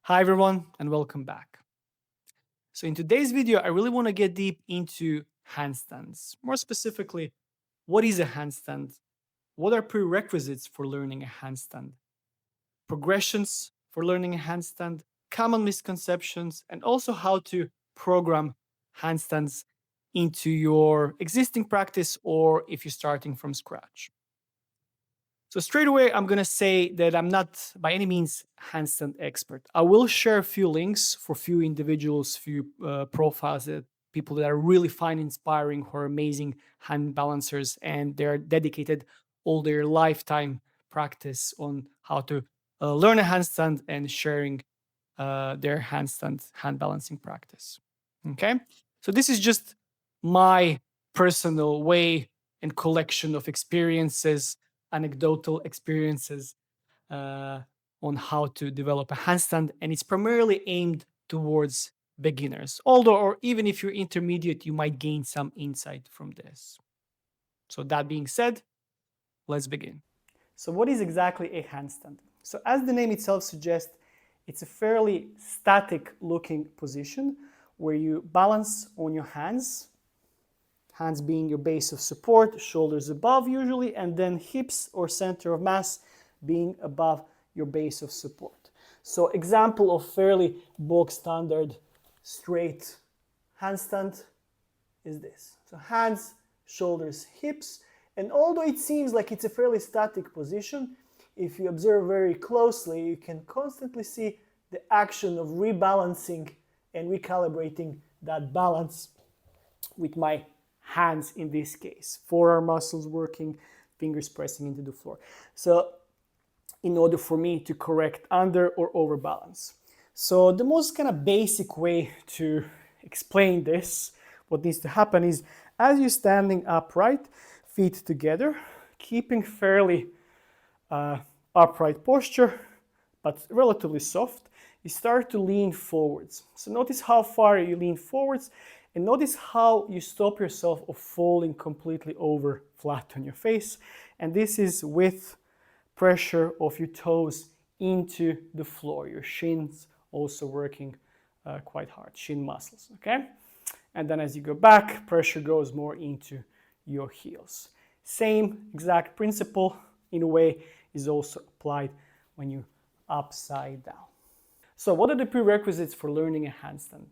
Hi everyone and welcome back. So in today's video, I really want to get deep into handstands. More specifically, what is a handstand? What are prerequisites for learning a handstand? Progressions for learning a handstand, common misconceptions, and also how to program handstands into your existing practice or if you're starting from scratch. So straight away, I'm gonna say that I'm not by any means handstand expert. I will share a few links for few individuals, few profiles that people that I really find inspiring, who are amazing hand balancers, and they're dedicated all their lifetime practice on how to learn a handstand and sharing their handstand hand balancing practice. Okay, so this is just my personal way and collection of experiences, anecdotal experiences uh, on how to develop a handstand, and it's primarily aimed towards beginners. Although, or even if you're intermediate, you might gain some insight from this. So that being said, let's begin. So, what is exactly a handstand? So, as the name itself suggests, it's a fairly static looking position where you balance on your hands being your base of support, shoulders above usually, and then hips or center of mass being above your base of support. So, example of fairly bog standard straight handstand is this. So, hands, shoulders, hips, and although it seems like it's a fairly static position, if you observe very closely, you can constantly see the action of rebalancing and recalibrating that balance with my hands in this case. Forearm muscles working, fingers pressing into the floor. So in order for me to correct under or overbalance. So the most kind of basic way to explain this, what needs to happen is as you're standing upright, feet together, keeping fairly upright posture, but relatively soft, you start to lean forwards. So notice how far you lean forwards and notice how you stop yourself of falling completely over flat on your face. And this is with pressure of your toes into the floor. Your shins also working quite hard, shin muscles, okay? And then as you go back, pressure goes more into your heels. Same exact principle in a way is also applied when you upside down. So what are the prerequisites for learning a handstand?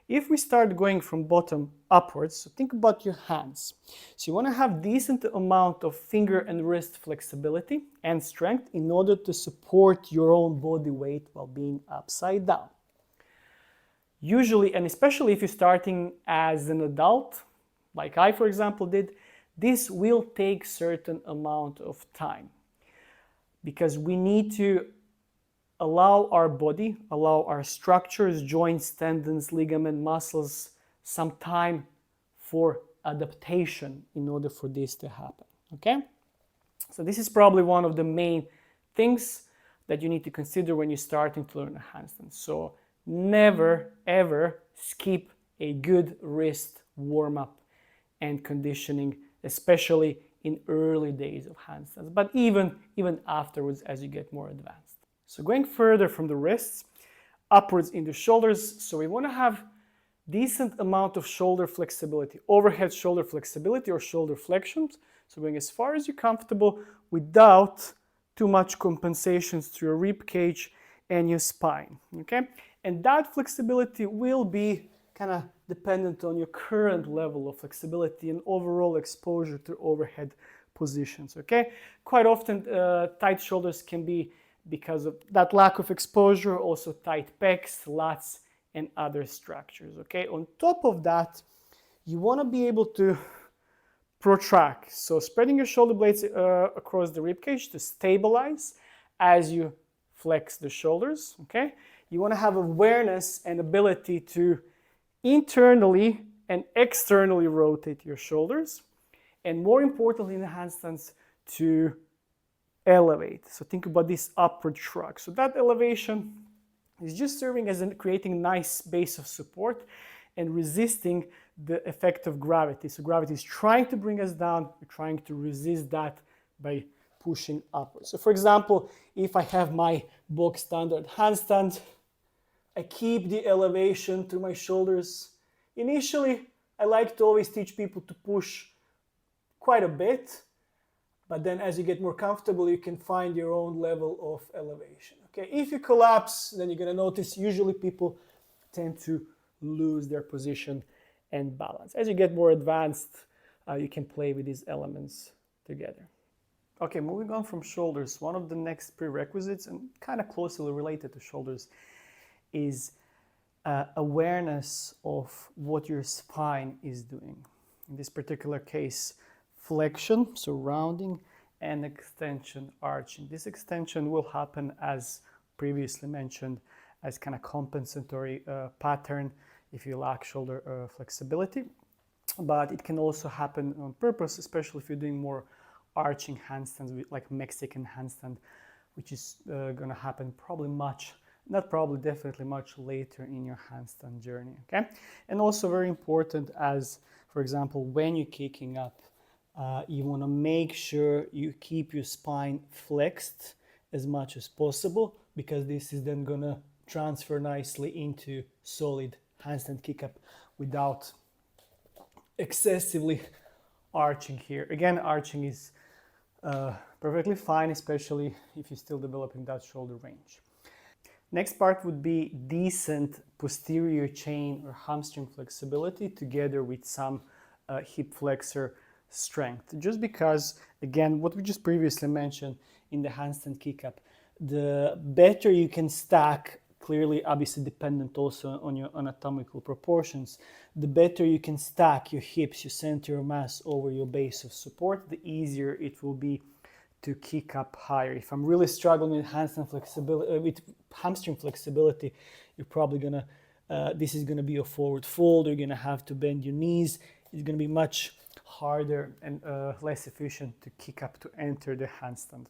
If we start going from bottom upwards, so think about your hands. So you want to have decent amount of finger and wrist flexibility and strength in order to support your own body weight while being upside down. Usually, and especially if you're starting as an adult, like I, for example, did, this will take certain amount of time because we need to allow our body, allow our structures, joints, tendons, ligament, muscles, some time for adaptation in order for this to happen, okay? So this is probably one of the main things that you need to consider when you're starting to learn a handstand. So never, ever skip a good wrist warm-up and conditioning, especially in early days of handstands, but even afterwards as you get more advanced. So going further from the wrists, upwards into shoulders. So we want to have decent amount of shoulder flexibility, overhead shoulder flexibility or shoulder flexions. So going as far as you're comfortable without too much compensations to your rib cage and your spine, okay? And that flexibility will be kind of dependent on your current level of flexibility and overall exposure to overhead positions, okay? Quite often tight shoulders can be because of that lack of exposure, also tight pecs, lats, and other structures, okay? On top of that, you want to be able to protract. So spreading your shoulder blades across the ribcage to stabilize as you flex the shoulders, okay? You want to have awareness and ability to internally and externally rotate your shoulders. And more importantly in the handstands, to elevate. So think about this upward shrug. So that elevation is just serving as creating a nice base of support and resisting the effect of gravity. So gravity is trying to bring us down. We're trying to resist that by pushing upwards. So for example, if I have my bog standard handstand, I keep the elevation through my shoulders. Initially, I like to always teach people to push quite a bit, but then as you get more comfortable, you can find your own level of elevation. Okay, if you collapse, then you're gonna notice usually people tend to lose their position and balance. As you get more advanced, you can play with these elements together. Okay, moving on from shoulders, one of the next prerequisites, and kind of closely related to shoulders, is awareness of what your spine is doing. In this particular case, flexion, so rounding, and extension, arching. This extension will happen, as previously mentioned, as kind of compensatory pattern if you lack shoulder flexibility. But it can also happen on purpose, especially if you're doing more arching handstands, like Mexican handstand, which is going to happen probably definitely much later in your handstand journey, okay? And also very important, as for example, when you're kicking up, you want to make sure you keep your spine flexed as much as possible, because this is then going to transfer nicely into solid handstand kick up without excessively arching here. Again, arching is perfectly fine, especially if you're still developing that shoulder range. Next part would be decent posterior chain or hamstring flexibility together with some hip flexor strength. Just because, again, what we just previously mentioned in the handstand kick up, the better you can stack, clearly obviously dependent also on your anatomical proportions, the better you can stack your hips, your center of mass over your base of support, the easier it will be to kick up higher. If I'm really struggling with handstand flexibility, with hamstring flexibility, you're probably gonna, this is gonna be a forward fold. You're gonna have to bend your knees. It's gonna be much harder and less efficient to kick up to enter the handstand.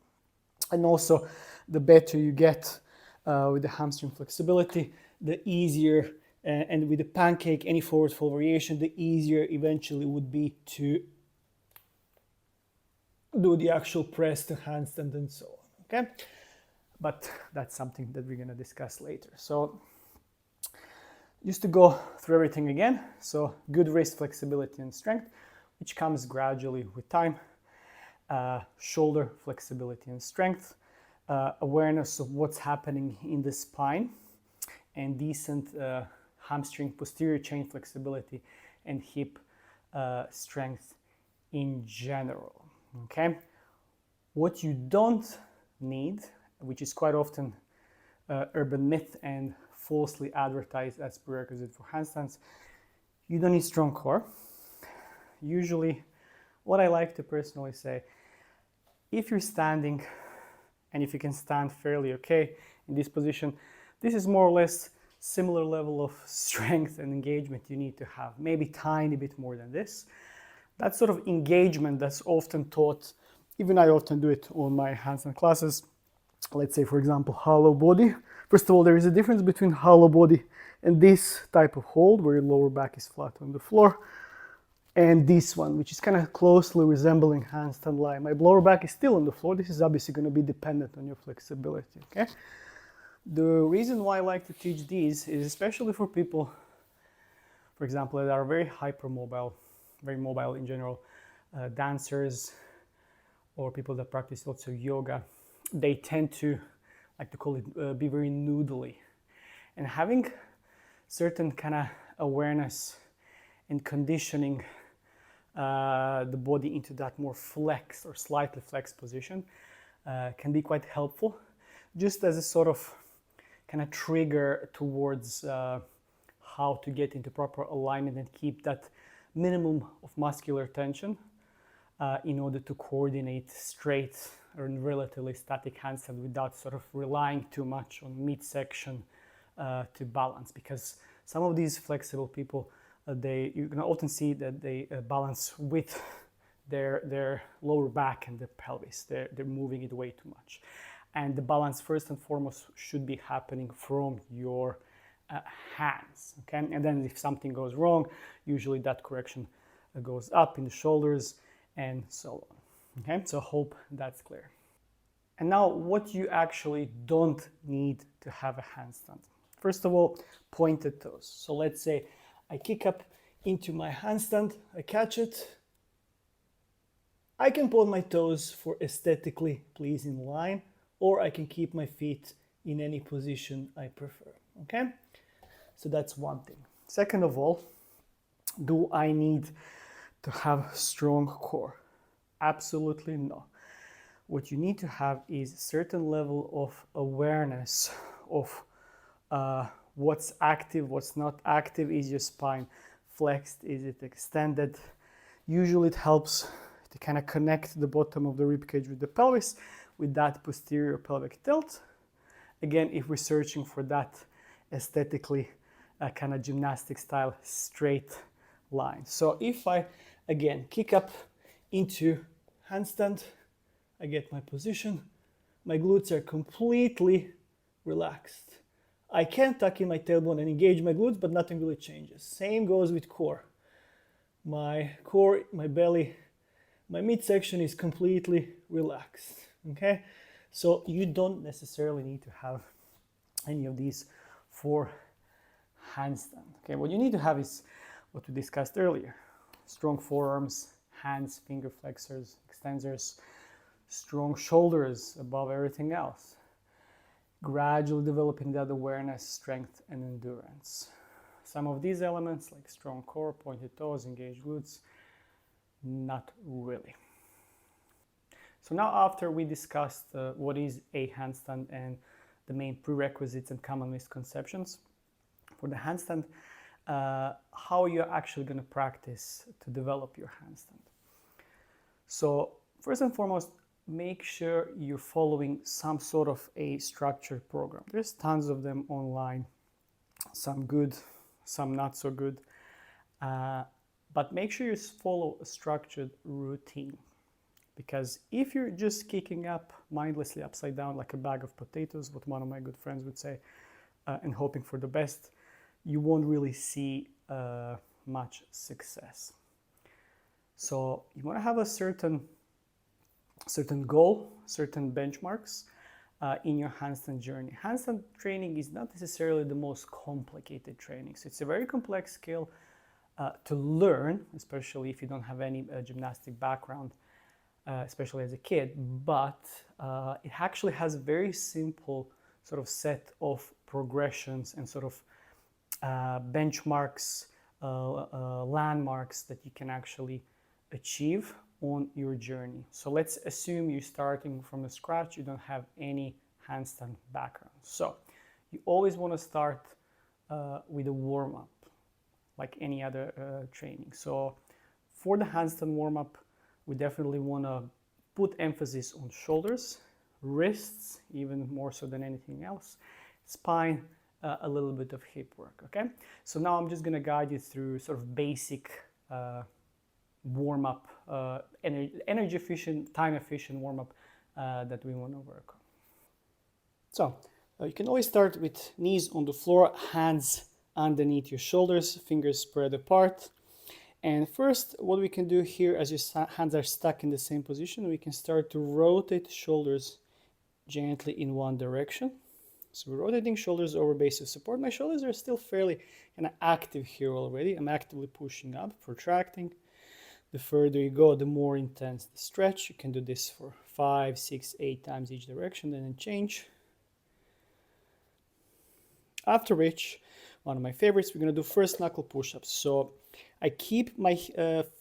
And also, the better you get with the hamstring flexibility, the easier, and with the pancake, any forward fold variation, the easier eventually would be to do the actual press to handstand and so on, okay? But that's something that we're gonna discuss later. So just to go through everything again, so good wrist flexibility and strength, which comes gradually with time, shoulder flexibility and strength, awareness of what's happening in the spine, and decent hamstring posterior chain flexibility and hip strength in general. Okay, what you don't need, which is quite often urban myth and falsely advertised as prerequisite for handstands, you don't need strong core. Usually, what I like to personally say, if you're standing and if you can stand fairly okay in this position, this is more or less similar level of strength and engagement you need to have, maybe tiny bit more than this. That sort of engagement that's often taught, even I often do it on my handstand classes. Let's say, for example, hollow body. First of all, there is a difference between hollow body and this type of hold where your lower back is flat on the floor, and this one, which is kind of closely resembling handstand lie. My lower back is still on the floor. This is obviously going to be dependent on your flexibility, okay? The reason why I like to teach these is especially for people, for example, that are very hypermobile, very mobile in general, dancers or people that practice lots of yoga. They tend to, like to call it, be very noodly. And having certain kind of awareness and conditioning the body into that more flexed or slightly flexed position can be quite helpful, just as a sort of kind of trigger towards how to get into proper alignment and keep that minimum of muscular tension in order to coordinate straight or relatively static handstand without sort of relying too much on midsection to balance. Because some of these flexible people, you can often see that they balance with their lower back and the pelvis. They're moving it way too much. And the balance, first and foremost, should be happening from your hands, okay? And then if something goes wrong, usually that correction goes up in the shoulders and so on, okay? So hope that's clear. And now what you actually don't need to have a handstand. First of all, pointed toes. So let's say I kick up into my handstand, I catch it. I can point my toes for aesthetically pleasing line, or I can keep my feet in any position I prefer, okay? So that's one thing. Second of all, do I need to have strong core? Absolutely no. What you need to have is a certain level of awareness of what's active, what's not active. Is your spine flexed? Is it extended? Usually it helps to kind of connect the bottom of the rib cage with the pelvis with that posterior pelvic tilt. Again, if we're searching for that aesthetically kind of gymnastic style straight line. So if I, again, kick up into handstand, I get my position, my glutes are completely relaxed. I can tuck in my tailbone and engage my glutes, but nothing really changes. Same goes with core. My core, my belly, my midsection is completely relaxed, okay? So you don't necessarily need to have any of these for handstand, okay? What you need to have is what we discussed earlier. Strong forearms, hands, finger flexors, extensors, strong shoulders above everything else. Gradually developing that awareness, strength, and endurance. Some of these elements, like strong core, pointed toes, engaged glutes, not really. So now after we discussed what is a handstand and the main prerequisites and common misconceptions for the handstand, how you're actually going to practice to develop your handstand. So first and foremost, make sure you're following some sort of a structured program. There's tons of them online, some good, some not so good, but make sure you follow a structured routine, because if you're just kicking up mindlessly upside down like a bag of potatoes, what one of my good friends would say, and hoping for the best, you won't really see much success. So you want to have a certain goal, certain benchmarks in your handstand journey. Handstand training is not necessarily the most complicated training. So it's a very complex skill to learn, especially if you don't have any gymnastic background, especially as a kid, but it actually has a very simple sort of set of progressions and sort of benchmarks, landmarks that you can actually achieve on your journey. So let's assume you're starting from scratch, you don't have any handstand background. So you always want to start with a warm-up, like any other training. So for the handstand warm-up, we definitely want to put emphasis on shoulders, wrists, even more so than anything else, spine, a little bit of hip work, okay? So now I'm just going to guide you through sort of basic warm-up, energy efficient, time efficient warm-up that we want to work on. So you can always start with knees on the floor, hands underneath your shoulders, fingers spread apart. And first, what we can do here, as your hands are stuck in the same position, we can start to rotate shoulders gently in one direction. So we're rotating shoulders over base of support. My shoulders are still fairly kind of active here already. I'm actively pushing up, protracting. The further you go, the more intense the stretch. You can do this for 5, 6, 8 times each direction, and then change. After which, one of my favorites, we're going to do first knuckle push-ups. So I keep my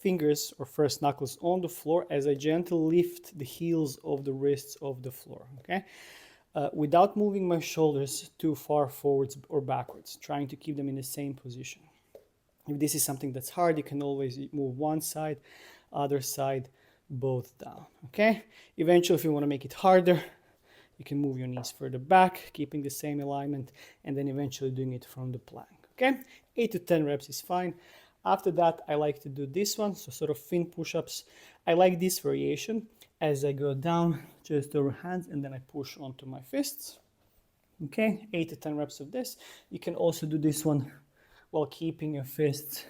fingers or first knuckles on the floor as I gently lift the heels of the wrists off the floor, okay? Without moving my shoulders too far forwards or backwards, trying to keep them in the same position. If this is something that's hard, you can always move one side, other side, both down, okay? Eventually, if you want to make it harder, you can move your knees further back, keeping the same alignment, and then eventually doing it from the plank, okay? 8 to 10 reps is fine. After that, I like to do this one, so sort of fin push-ups. I like this variation as I go down, just over hands, and then I push onto my fists. Okay, 8 to 10 reps of this. You can also do this one while keeping your fists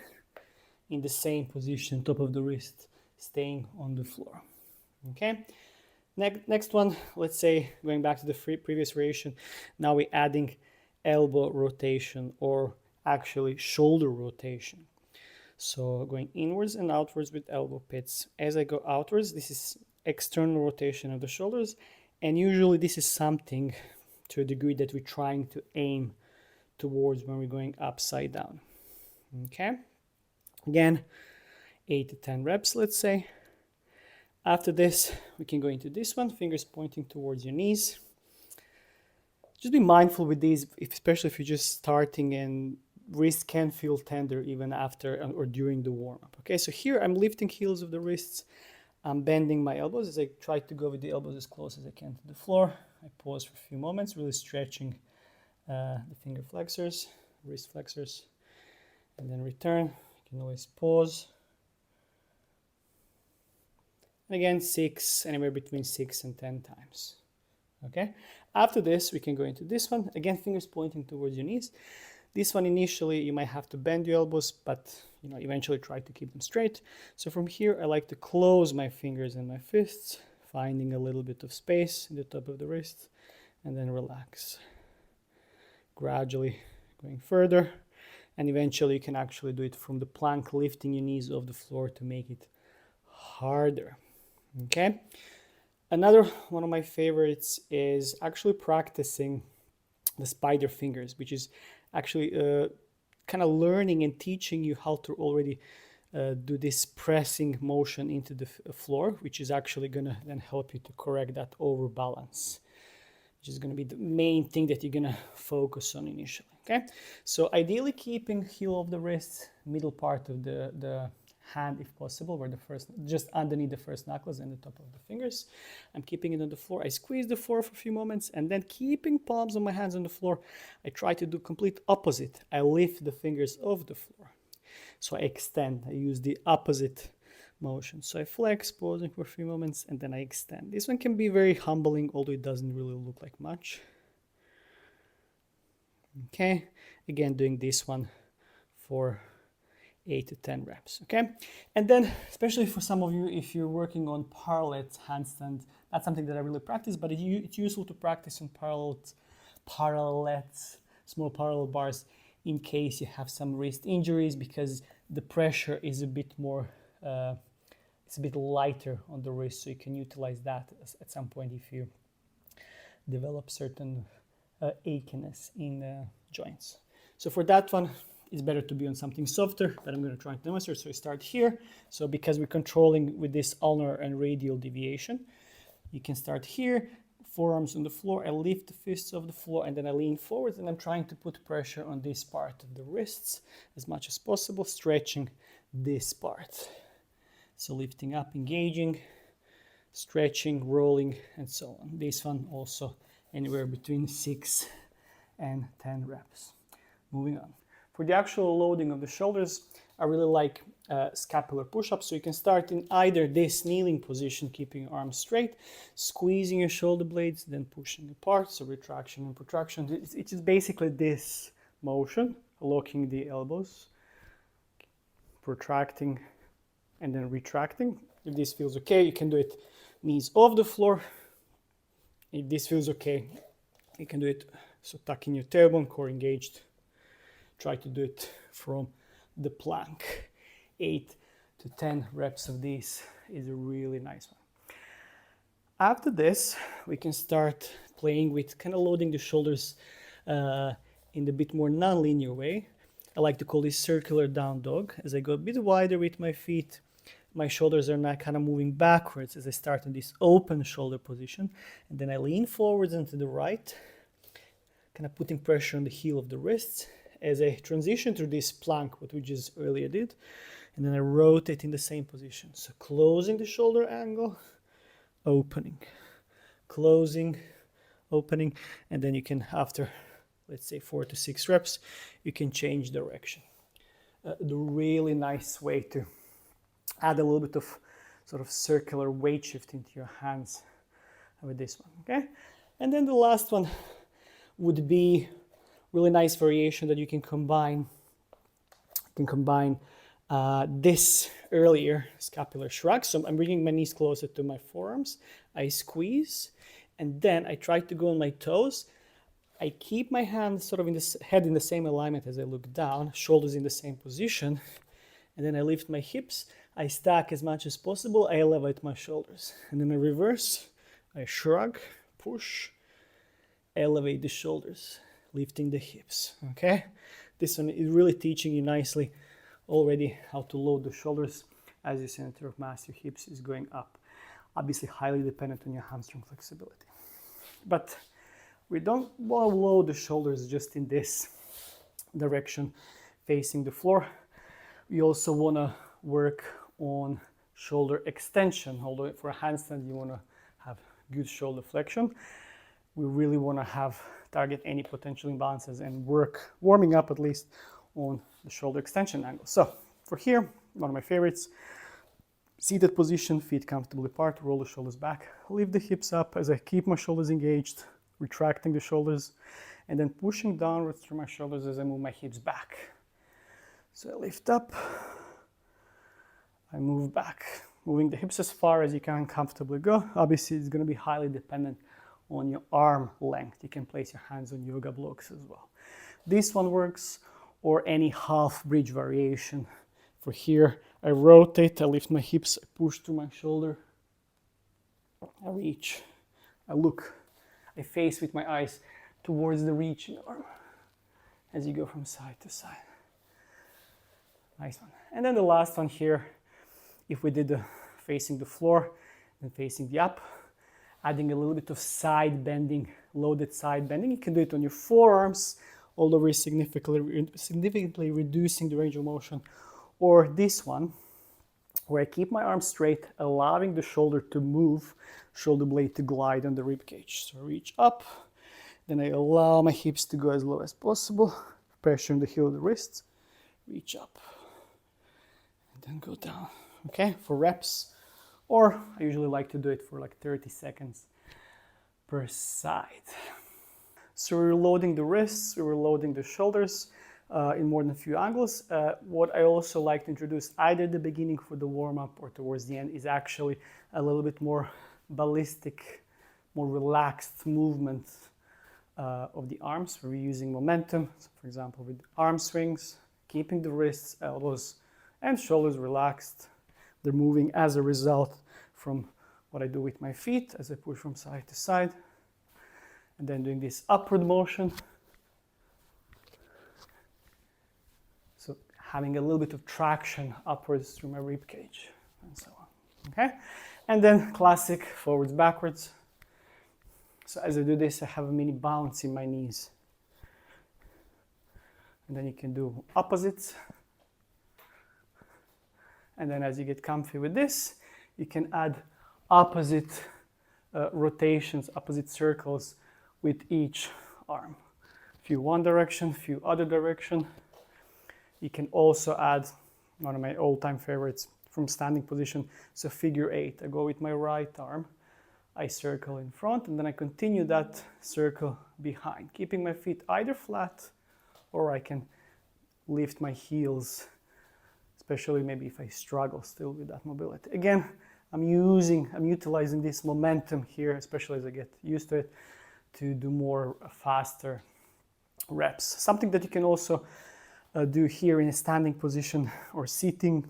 in the same position, top of the wrist, staying on the floor. Okay, next one, let's say, going back to the previous variation, now we're adding elbow rotation or actually shoulder rotation. So going inwards and outwards with elbow pits. As I go outwards, this is external rotation of the shoulders, and usually this is something to a degree that we're trying to aim towards when we're going upside down. Okay, again, 8 to 10 reps, let's say. After this, we can go into this one, fingers pointing towards your knees. Just be mindful with these, especially if you're just starting and wrist can feel tender even after or during the warm-up. Okay, so here I'm lifting heels of the wrists. I'm bending my elbows as I try to go with the elbows as close as I can to the floor. I pause for a few moments, really stretching the finger flexors, wrist flexors, and then return. You can always pause. And again, anywhere between 6 and 10 times. Okay. After this, we can go into this one. Again, fingers pointing towards your knees. This one initially, you might have to bend your elbows, but eventually try to keep them straight. So from here, I like to close my fingers and my fists, finding a little bit of space in the top of the wrist, and then relax. Gradually going further, and eventually you can actually do it from the plank, lifting your knees off the floor to make it harder. Okay. Another one of my favorites is actually practicing the spider fingers, which is actually kind of learning and teaching you how to already do this pressing motion into the floor, which is actually going to then help you to correct that overbalance, which is going to be the main thing that you're going to focus on initially. Okay, so ideally keeping heel of the wrist, middle part of the hand if possible, where the first, just underneath the first knuckles and the top of the fingers. I'm keeping it on the floor. I squeeze the floor for a few moments, and then keeping palms of my hands on the floor, I try to do complete opposite. I lift the fingers off the floor. So I extend. I use the opposite motion. So I flex, pausing for a few moments, and then I extend. This one can be very humbling, although it doesn't really look like much. Okay, again, doing this one for 8 to 10 reps. Okay, and then especially for some of you, if you're working on parallel handstand, that's something that I really practice, but it's useful to practice on parallels, small parallel bars, in case you have some wrist injuries, because the pressure is a bit more it's a bit lighter on the wrist, so you can utilize that at some point if you develop certain achiness in the joints. So for that one, it's better to be on something softer, but I'm going to try to demonstrate. So I start here. So because we're controlling with this ulnar and radial deviation, you can start here, forearms on the floor. I lift the fists off the floor, and then I lean forward, and I'm trying to put pressure on this part of the wrists as much as possible, stretching this part. So lifting up, engaging, stretching, rolling, and so on. This one also anywhere between 6 and 10 reps. Moving on. For the actual loading of the shoulders, I really like scapular push-ups. So you can start in either this kneeling position, keeping your arms straight, squeezing your shoulder blades, then pushing apart. So retraction and protraction. It's just basically this motion, locking the elbows, protracting, and then retracting. If this feels okay, you can do it knees off the floor. If this feels okay, you can do it so tucking your tailbone, core engaged. Try to do it from the plank. 8 to 10 reps of these is a really nice one. After this, we can start playing with kind of loading the shoulders in the bit more non-linear way. I like to call this circular down dog. As I go a bit wider with my feet, my shoulders are now kind of moving backwards as I start in this open shoulder position. And then I lean forwards and to the right, kind of putting pressure on the heel of the wrists. As I transition through this plank, what we just earlier did, and then I rotate in the same position. So closing the shoulder angle, opening, closing, opening, and then you can, after, let's say 4 to 6 reps, you can change direction. The really nice way to add a little bit of sort of circular weight shift into your hands with this one, okay? And then the last one would be really nice variation that you can combine. This earlier scapular shrug. So I'm bringing my knees closer to my forearms. I squeeze, and then I try to go on my toes, I keep my hand sort of in this head in the same alignment as I look down, shoulders in the same position, and then I lift my hips. I stack as much as possible. I elevate my shoulders, and then I reverse. I shrug, push, elevate the shoulders, lifting the hips. Okay, this one is really teaching you nicely already how to load the shoulders as your center of mass, your hips is going up. Obviously, highly dependent on your hamstring flexibility, but we don't want to load the shoulders just in this direction facing the floor. We also want to work on shoulder extension. Although for a handstand you want to have good shoulder flexion, we really want to have target any potential imbalances and work warming up at least on the shoulder extension angle. So for here, one of my favorites, seated position, feet comfortably apart, roll the shoulders back, lift the hips up as I keep my shoulders engaged, retracting the shoulders, and then pushing downwards through my shoulders as I move my hips back. So I lift up, I move back, moving the hips as far as you can comfortably go. Obviously, it's going to be highly dependent on your arm length. You can place your hands on yoga blocks as well. This one works, or any half bridge variation. For here, I rotate, I lift my hips, I push to my shoulder, I reach, I look, I face with my eyes towards the reaching arm as you go from side to side. Nice one. And then the last one here, if we did the facing the floor and facing the up, adding a little bit of side bending, loaded side bending. You can do it on your forearms, although we're significantly reducing the range of motion. Or this one, where I keep my arms straight, allowing the shoulder to move, shoulder blade to glide on the rib cage. So I reach up, then I allow my hips to go as low as possible, pressure on the heel of the wrists, reach up, and then go down. Okay, for reps, or I usually like to do it for like 30 seconds per side. So we're loading the wrists, we're loading the shoulders in more than a few angles. What I also like to introduce either at the beginning for the warm-up or towards the end is actually a little bit more ballistic, more relaxed movement of the arms. We're using momentum, so for example with arm swings, keeping the wrists, elbows, and shoulders relaxed. They're moving as a result from what I do with my feet as I push from side to side. And then doing this upward motion. So having a little bit of traction upwards through my rib cage and so on. Okay? And then classic forwards, backwards. So as I do this, I have a mini bounce in my knees. And then you can do opposites. And then as you get comfy with this, you can add opposite rotations, opposite circles with each arm. Few one direction, few other direction. You can also add one of my all-time favorites from standing position. So figure 8. I go with my right arm, I circle in front, and then I continue that circle behind, keeping my feet either flat or I can lift my heels, especially maybe if I struggle still with that mobility. Again, I'm utilizing this momentum here, especially as I get used to it, to do more faster reps. Something that you can also do here in a standing position or sitting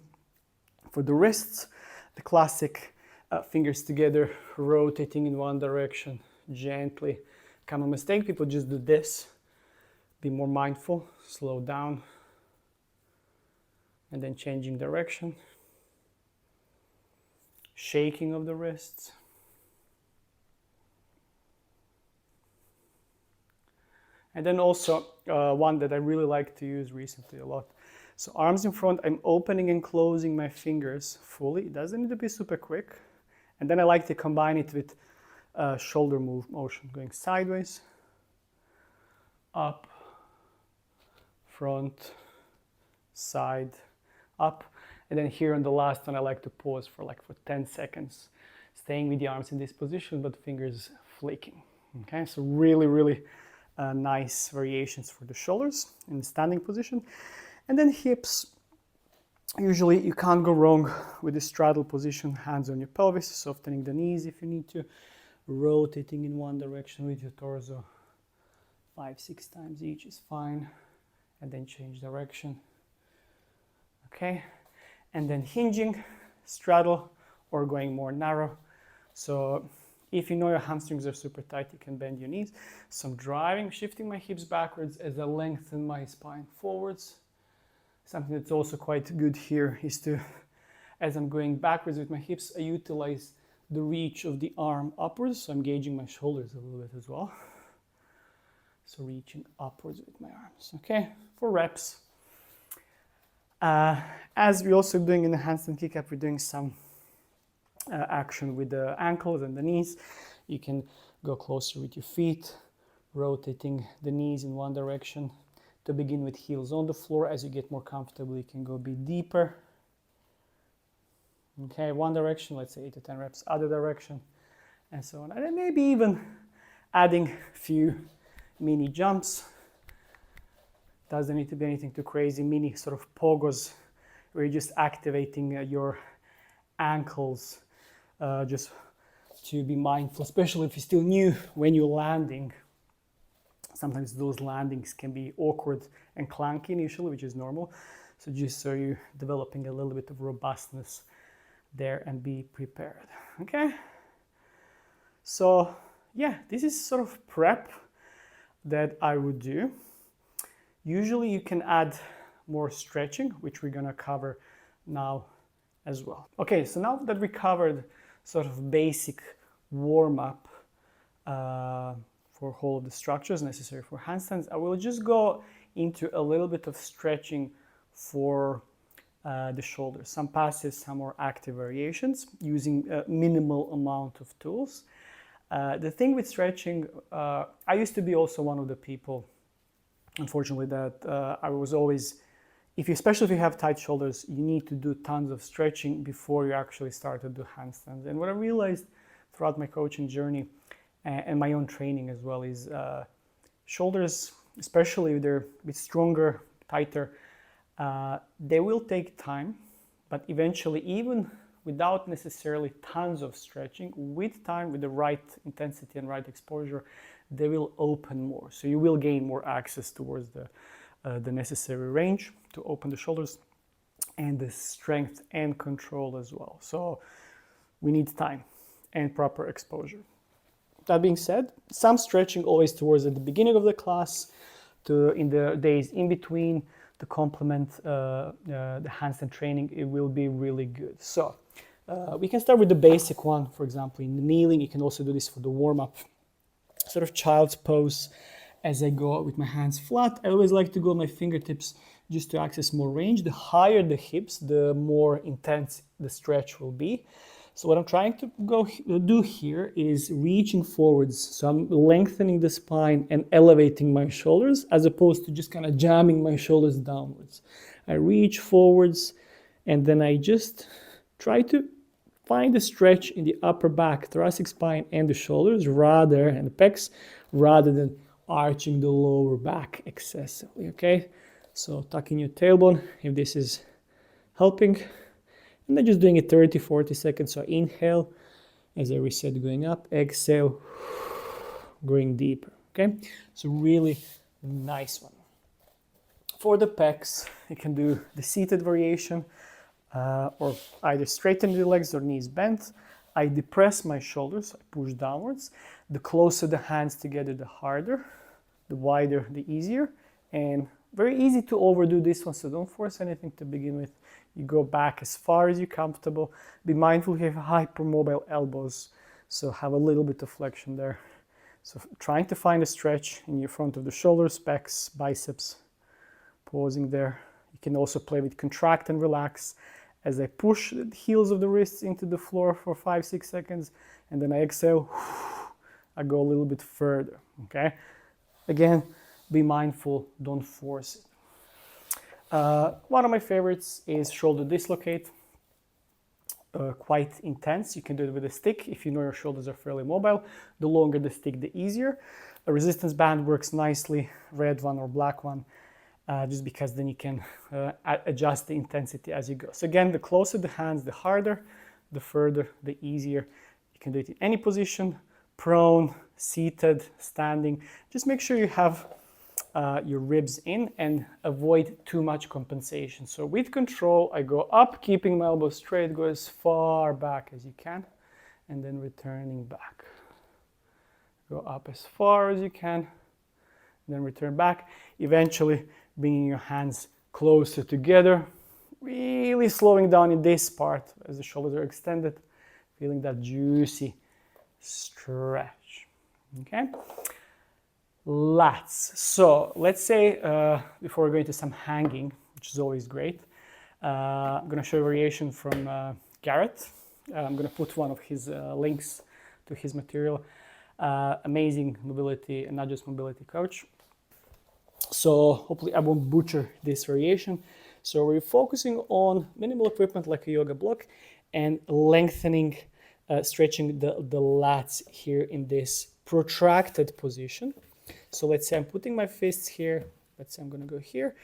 for the wrists, the classic fingers together, rotating in one direction gently. Common mistake, people just do this. Be more mindful, slow down, and then changing direction. Shaking of the wrists. And then also one that I really like to use recently a lot. So arms in front, I'm opening and closing my fingers fully. It doesn't need to be super quick. And then I like to combine it with shoulder motion, going sideways, up, front, side, up. And then here on the last one, I like to pause for 10 seconds, staying with the arms in this position, but fingers flicking. Okay, so really nice variations for the shoulders in the standing position. And then hips, usually you can't go wrong with the straddle position, hands on your pelvis, softening the knees if you need to, rotating in one direction with your torso, 5-6 times each is fine. And then change direction. Okay, and then hinging, straddle, or going more narrow. So if you know your hamstrings are super tight, you can bend your knees. So I'm driving, shifting my hips backwards as I lengthen my spine forwards. Something that's also quite good here is to, as I'm going backwards with my hips, I utilize the reach of the arm upwards. So I'm engaging my shoulders a little bit as well. So reaching upwards with my arms, okay, for reps. As we're also doing in the handstand kick up, we're doing some action with the ankles and the knees. You can go closer with your feet, rotating the knees in one direction. To begin with heels on the floor. As you get more comfortable, you can go a bit deeper. Okay, one direction, let's say 8 to 10 reps, other direction, and so on. And then maybe even adding a few mini jumps. Doesn't need to be anything too crazy. Mini sort of pogos, where you're just activating your ankles, just to be mindful, especially if you're still new when you're landing. Sometimes those landings can be awkward and clunky initially, which is normal. So just so you're developing a little bit of robustness there and be prepared, okay? So yeah, this is sort of prep that I would do. Usually you can add more stretching, which we're gonna cover now as well. Okay, so now that we covered sort of basic warm-up for all of the structures necessary for handstands, I will just go into a little bit of stretching for the shoulders. Some passive, some more active variations using a minimal amount of tools. The thing with stretching, I used to be also one of the people, unfortunately, that I was always, especially if you have tight shoulders, you need to do tons of stretching before you actually start to do handstands. And what I realized throughout my coaching journey and my own training as well is shoulders, especially if they're a bit stronger, tighter, they will take time, but eventually, even without necessarily tons of stretching, with time, with the right intensity and right exposure, they will open more. So you will gain more access towards the necessary range to open the shoulders, and the strength and control as well. So we need time and proper exposure. That being said, some stretching always towards at the beginning of the class, in the days in between, to complement the handstand training, it will be really good. So we can start with the basic one. For example, in the kneeling, you can also do this for the warm-up, sort of child's pose. As I go with my hands flat, I always like to go on my fingertips just to access more range. The higher the hips, the more intense the stretch will be. So what I'm trying to do here is reaching forwards. So I'm lengthening the spine and elevating my shoulders, as opposed to just kind of jamming my shoulders downwards. I reach forwards, and then I just try to find a stretch in the upper back, thoracic spine, and the shoulders, and the pecs, rather than arching the lower back excessively, okay? So tuck in your tailbone if this is helping. And then just doing it 30, 40 seconds. So inhale as I reset going up, exhale, going deeper, okay? So really nice one. For the pecs, you can do the seated variation or either straighten the legs or knees bent. I depress my shoulders, I push downwards. The closer the hands together, the harder. The wider, the easier. And very easy to overdo this one, so don't force anything to begin with. You go back as far as you're comfortable. Be mindful you have hypermobile elbows, so have a little bit of flexion there. So trying to find a stretch in your front of the shoulders, pecs, biceps, pausing there. You can also play with contract and relax as I push the heels of the wrists into the floor for 5-6 seconds, and then I exhale, I go a little bit further, okay? Again, be mindful, don't force it. One of my favorites is shoulder dislocate. Quite intense. You can do it with a stick if you know your shoulders are fairly mobile. The longer the stick, the easier. A resistance band works nicely, red one or black one, just because then you can adjust the intensity as you go. So again, the closer the hands, the harder, the further, the easier. You can do it in any position, prone, seated, standing. Just make sure you have your ribs in and avoid too much compensation. So with control, I go up, keeping my elbows straight, go as far back as you can, and then returning back. Go up as far as you can, then return back. Eventually bringing your hands closer together, really slowing down in this part as the shoulders are extended, feeling that juicy stretch. Okay? Lats. So let's say before we go into some hanging, which is always great, I'm going to show a variation from Garrett. I'm going to put one of his links to his material. Amazing mobility, and not just mobility coach. So hopefully I won't butcher this variation. So we're focusing on minimal equipment like a yoga block and lengthening, stretching the lats here in this protracted position. So let's say I'm putting my fists here. Let's say I'm going to go here.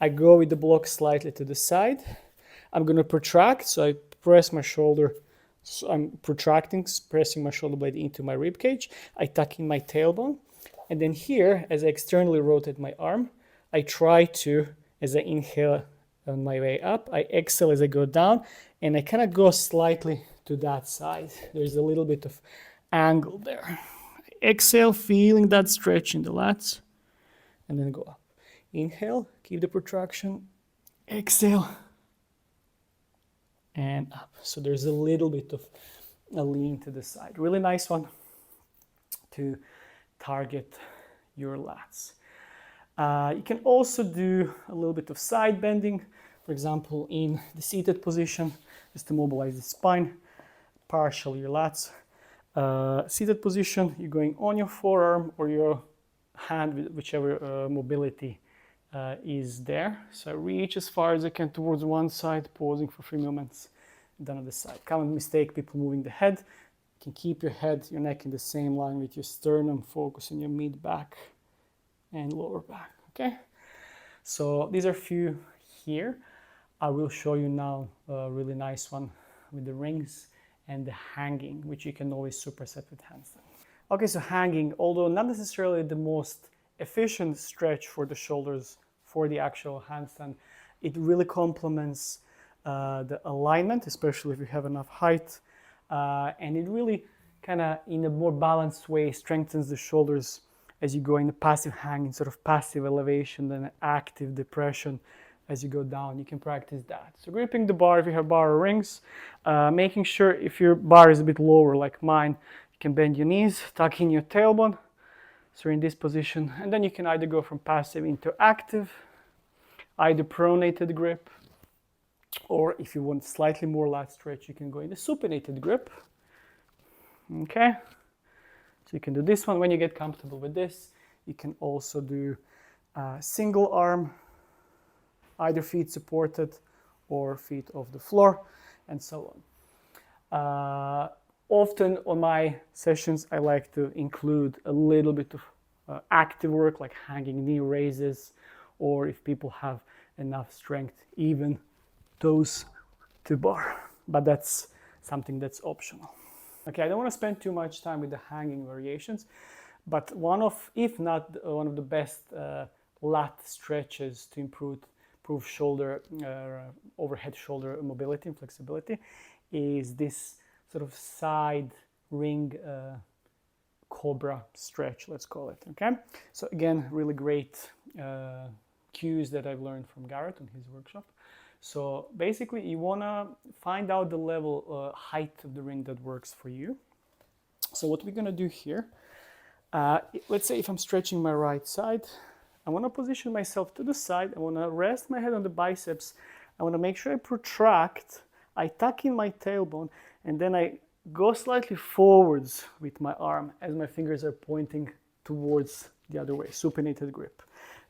I go with the block slightly to the side. I'm going to protract. So I press my shoulder. So I'm protracting, pressing my shoulder blade into my rib cage. I tuck in my tailbone. And then here, as I externally rotate my arm, I try to, as I inhale on my way up, I exhale as I go down, and I kind of go slightly to that side. There's a little bit of angle there. Exhale, feeling that stretch in the lats, and then go up. Inhale, keep the protraction. Exhale, and up. So there's a little bit of a lean to the side. Really nice one to target your lats. You can also do a little bit of side bending, for example, in the seated position, just to mobilize the spine, partially your lats. Seated position, you're going on your forearm or your hand, whichever mobility is there. So I reach as far as I can towards one side, pausing for 3 moments, then on the side. Common mistake, people moving the head. You can keep your head, your neck in the same line with your sternum, focus on your mid back and lower back, okay? So these are a few here. I will show you now a really nice one with the rings and the hanging, which you can always superset with handstand. Okay, so hanging, although not necessarily the most efficient stretch for the shoulders for the actual handstand, it really complements the alignment, especially if you have enough height. And it really kind of, in a more balanced way, strengthens the shoulders as you go in the passive hanging, sort of passive elevation, then active depression as you go down. You can practice that. So gripping the bar, if you have bar or rings, making sure if your bar is a bit lower like mine, you can bend your knees, tuck in your tailbone. So in this position, and then you can either go from passive into active, either pronated grip, or if you want slightly more lat stretch, you can go in the supinated grip. Okay, so you can do this one. When you get comfortable with this, you can also do single arm, either feet supported or feet off the floor, and so on. Often on my sessions, I like to include a little bit of active work, like hanging knee raises, or if people have enough strength, even toes to bar, but that's something that's optional. Okay, I don't want to spend too much time with the hanging variations, but one of, if not one of the best lat stretches to improve shoulder, overhead shoulder mobility and flexibility is this sort of side ring cobra stretch, let's call it, okay? So again, really great cues that I've learned from Garrett on his workshop. So basically you wanna find out the level, height of the ring that works for you. So what we're gonna do here, let's say if I'm stretching my right side, I wanna position myself to the side, I wanna rest my head on the biceps, I wanna make sure I protract, I tuck in my tailbone, and then I go slightly forwards with my arm as my fingers are pointing towards the other way, supinated grip.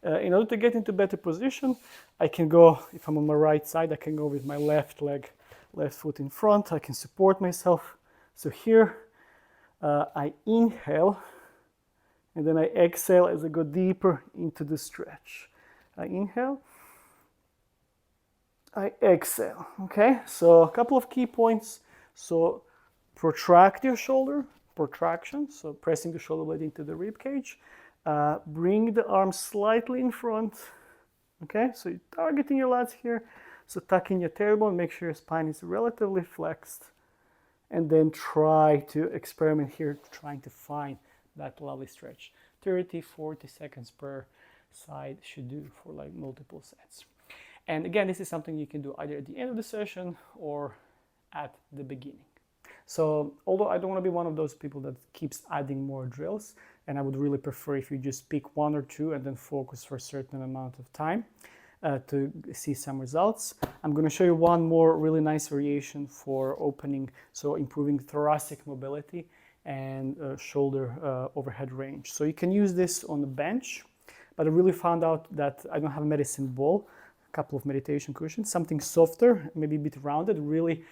In order to get into better position, I can go, if I'm on my right side, I can go with my left leg, left foot in front. I can support myself. So here, I inhale, and then I exhale as I go deeper into the stretch. I inhale, I exhale, okay? So a couple of key points. So protract your shoulder, protraction, so pressing the shoulder blade into the rib cage. Bring the arms slightly in front. Okay, so you're targeting your lats here. So tuck in your tailbone, make sure your spine is relatively flexed, and then try to experiment here, trying to find that lovely stretch. 30, 40 seconds per side should do for like multiple sets. And again, this is something you can do either at the end of the session or at the beginning. So although I don't want to be one of those people that keeps adding more drills, and I would really prefer if you just pick one or two and then focus for a certain amount of time to see some results. I'm going to show you one more really nice variation for opening, so improving thoracic mobility and shoulder overhead range. So you can use this on the bench, but I really found out that I don't have a medicine ball, a couple of meditation cushions, something softer, maybe a bit rounded, really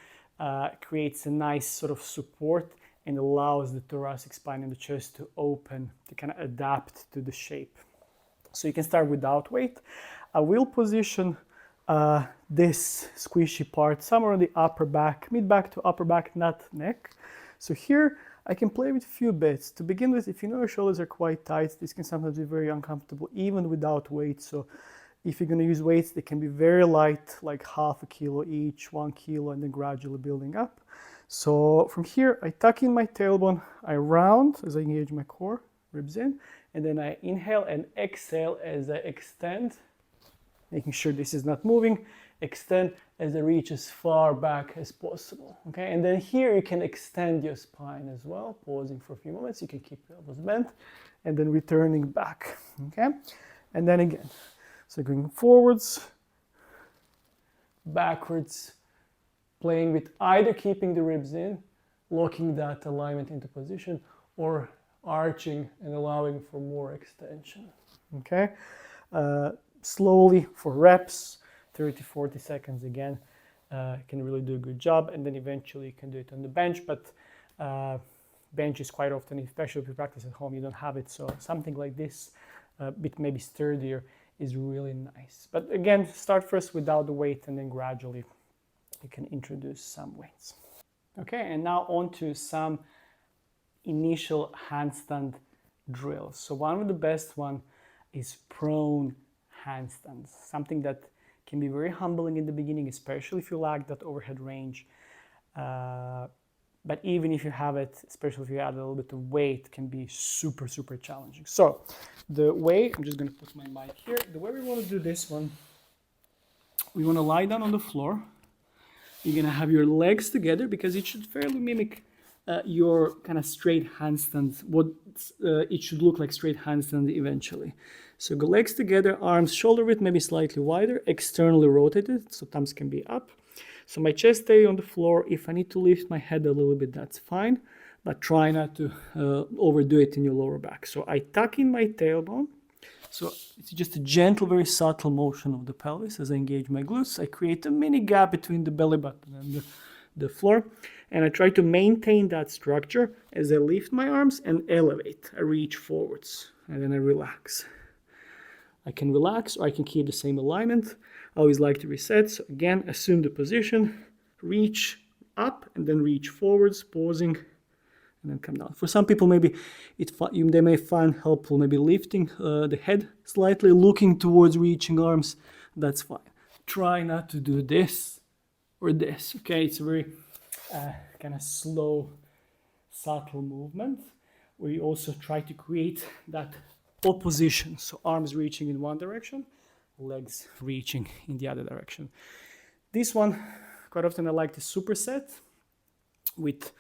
creates a nice sort of support and allows the thoracic spine and the chest to open, to kind of adapt to the shape. So you can start without weight. I will position this squishy part somewhere on the upper back, mid-back to upper back, not neck. So here I can play with a few bits. To begin with, if you know your shoulders are quite tight, this can sometimes be very uncomfortable even without weight. So if you're going to use weights, they can be very light, like half a kilo each, 1 kilo, and then gradually building up. So from here, I tuck in my tailbone, I round as I engage my core, ribs in, and then I inhale and exhale as I extend, making sure this is not moving, extend as I reach as far back as possible, okay? And then here you can extend your spine as well, pausing for a few moments, you can keep your elbows bent, and then returning back, okay? And then again, so going forwards, backwards, playing with either keeping the ribs in, locking that alignment into position, or arching and allowing for more extension. Okay, slowly for reps, 30, 40 seconds again, can really do a good job, and then eventually you can do it on the bench, but bench is quite often, especially if you practice at home, you don't have it, so something like this, a bit maybe sturdier, is really nice. But again, start first without the weight, and then gradually you can introduce some weights. Okay, and now on to some initial handstand drills. So one of the best one is prone handstands, something that can be very humbling in the beginning, especially if you lack that overhead range. But even if you have it, especially if you add a little bit of weight, can be super, super challenging. So the way, I'm just going to put my mic here, the way we want to do this one, we want to lie down on the floor. You're going to have your legs together because it should fairly mimic your kind of straight handstand, what it should look like straight handstand eventually. So the legs together, arms shoulder width, maybe slightly wider, externally rotated, so thumbs can be up. So my chest stay on the floor. If I need to lift my head a little bit, that's fine, but try not to overdo it in your lower back. So I tuck in my tailbone. So it's just a gentle, very subtle motion of the pelvis as I engage my glutes. I create a mini gap between the belly button and the floor, and I try to maintain that structure as I lift my arms and elevate. I reach forwards and then I relax. I can relax or I can keep the same alignment. I always like to reset. So again, assume the position, reach up and then reach forwards, pausing, and then come down. For some people, maybe they may find helpful, maybe lifting the head slightly, looking towards reaching arms. That's fine. Try not to do this or this, okay? It's a very kind of slow, subtle movement where you also try to create that opposition. So arms reaching in one direction, legs reaching in the other direction. This one, quite often I like to superset with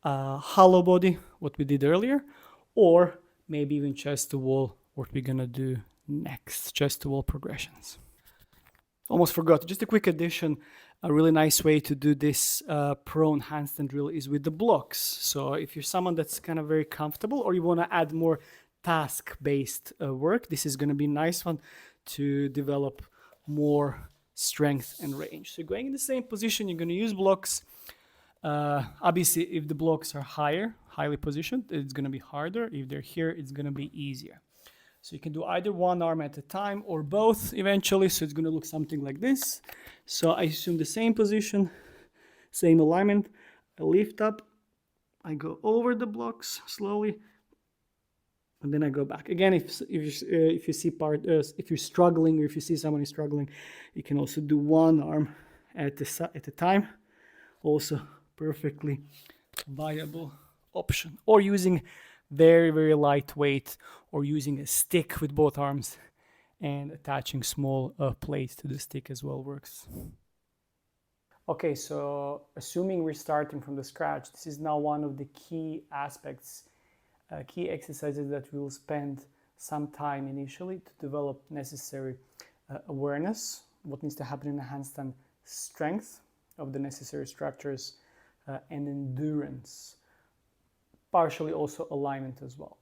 hollow body, what we did earlier, or maybe even chest to wall, what we're gonna do next, chest to wall progressions. Almost forgot, just a quick addition, a really nice way to do this prone handstand drill is with the blocks. So if you're someone that's kind of very comfortable or you wanna add more task-based work, this is gonna be a nice one to develop more strength and range. So going in the same position, you're gonna use blocks. Obviously, if the blocks are highly positioned, it's going to be harder. If they're here, it's going to be easier. So you can do either one arm at a time or both eventually. So it's going to look something like this. So I assume the same position, same alignment. I lift up, I go over the blocks slowly, and then I go back. Again, if you see if you're struggling, or if you see someone is struggling, you can also do one arm at a time. Also, perfectly viable option. Or using very, very lightweight, or using a stick with both arms and attaching small plates to the stick as well works. Okay, so assuming we're starting from the scratch, this is now one of the key aspects, key exercises that we will spend some time initially to develop necessary awareness, what needs to happen in a handstand, strength of the necessary structures, and endurance, partially also alignment as well.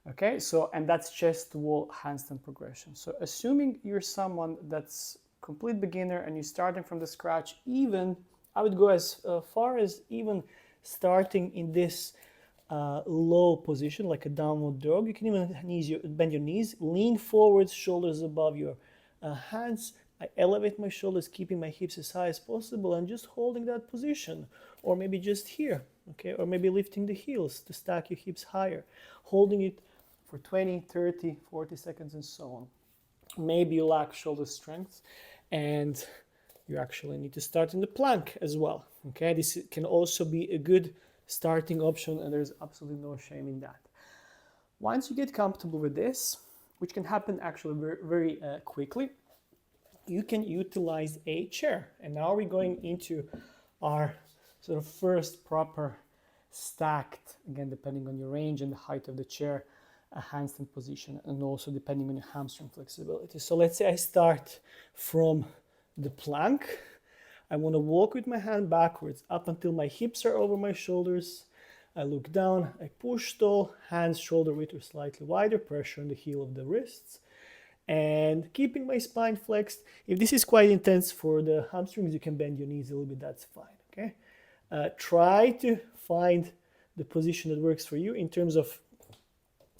Okay, so, and that's chest to wall handstand progression. So assuming you're someone that's complete beginner and you're starting from the scratch, even I would go as far as even starting in this low position, like a downward dog. You can even bend your knees, lean forwards, shoulders above your hands. I elevate my shoulders, keeping my hips as high as possible, and just holding that position, or maybe just here, okay, or maybe lifting the heels to stack your hips higher, holding it for 20, 30, 40 seconds, and so on. Maybe you lack shoulder strength, and you actually need to start in the plank as well. Okay, this can also be a good starting option, and there's absolutely no shame in that. Once you get comfortable with this, which can happen actually very quickly, you can utilize a chair. And now we're going into our sort of first proper stacked, again, depending on your range and the height of the chair, a handstand position, and also depending on your hamstring flexibility. So let's say I start from the plank. I want to walk with my hand backwards up until my hips are over my shoulders. I look down, I push tall, hands shoulder width or slightly wider, pressure on the heel of the wrists, and keeping my spine flexed. If this is quite intense for the hamstrings, you can bend your knees a little bit, that's fine, okay? Try to find the position that works for you in terms of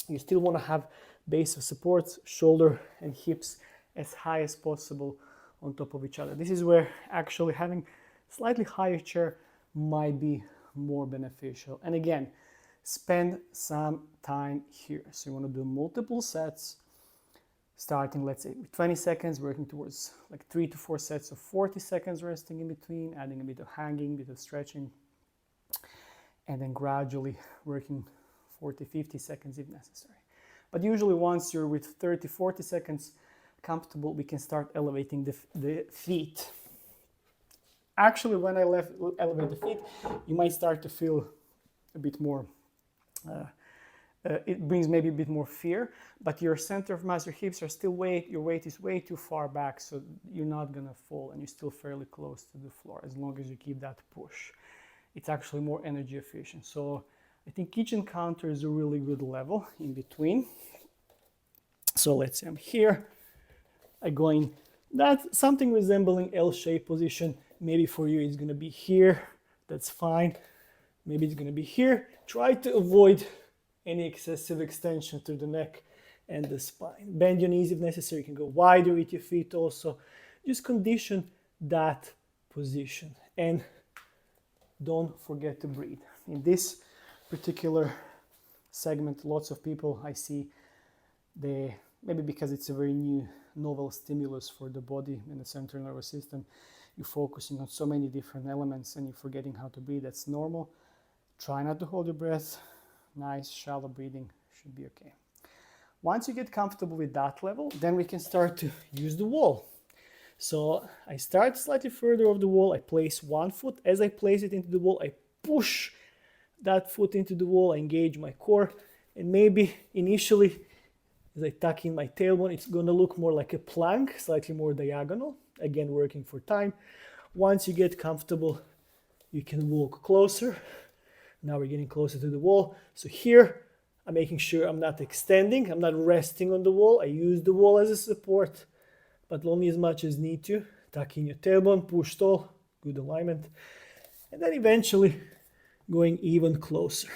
you still want to have base of support, shoulder and hips as high as possible on top of each other. This is where actually having slightly higher chair might be more beneficial. And again, spend some time here. So you want to do multiple sets, starting, let's say, with 20 seconds, working towards like 3 to 4 sets of 40 seconds resting in between, adding a bit of hanging, bit of stretching, and then gradually working 40, 50 seconds if necessary. But usually once you're with 30, 40 seconds comfortable, we can start elevating the feet. Actually, when I elevate the feet, you might start to feel a bit more, it brings maybe a bit more fear, but your center of mass, your hips are still your weight is way too far back, so you're not gonna fall and you're still fairly close to the floor as long as you keep that push. It's actually more energy efficient. So I think kitchen counter is a really good level in between. So let's say I'm here, I go in that something resembling L-shaped position. Maybe for you it's gonna be here, that's fine. Maybe it's gonna be here. Try to avoid any excessive extension through the neck and the spine. Bend your knees if necessary. You can go wider with your feet also. Just condition that position. And don't forget to breathe. In this particular segment, lots of people I see, they maybe because it's a very new novel stimulus for the body and the central nervous system, you're focusing on so many different elements and you're forgetting how to breathe. That's normal. Try not to hold your breath. Nice shallow breathing should be okay. Once you get comfortable with that level, then we can start to use the wall. So I start slightly further off the wall. I place one foot. As I place it into the wall, I push that foot into the wall. I engage my core, and maybe initially as I tuck in my tailbone, it's going to look more like a plank, slightly more diagonal. Again, working for time. Once you get comfortable, you can walk closer. Now we're getting closer to the wall. So here, I'm making sure I'm not extending. I'm not resting on the wall. I use the wall as a support, but only as much as need to. Tuck in your tailbone, push tall, good alignment. And then eventually going even closer.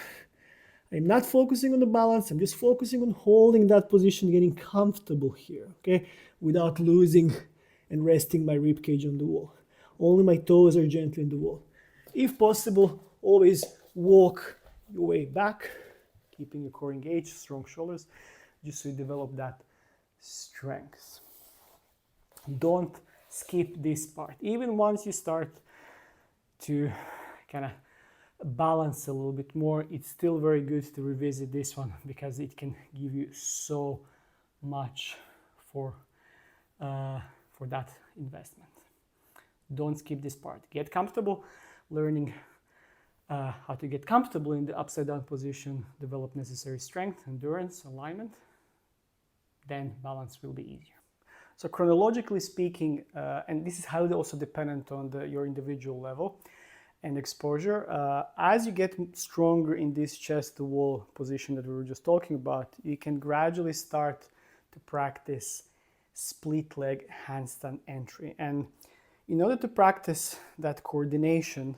I'm not focusing on the balance. I'm just focusing on holding that position, getting comfortable here, okay? Without losing and resting my rib cage on the wall. Only my toes are gently on the wall. If possible, always walk your way back, keeping your core engaged, strong shoulders, just so you develop that strength. Don't skip this part. Even once you start to kind of balance a little bit more, it's still very good to revisit this one because it can give you so much for that investment. Don't skip this part. Get comfortable learning how to get comfortable in the upside down position, develop necessary strength, endurance, alignment, then balance will be easier. So chronologically speaking, and this is highly also dependent on your individual level and exposure, as you get stronger in this chest to wall position that we were just talking about, you can gradually start to practice split leg handstand entry. And in order to practice that coordination,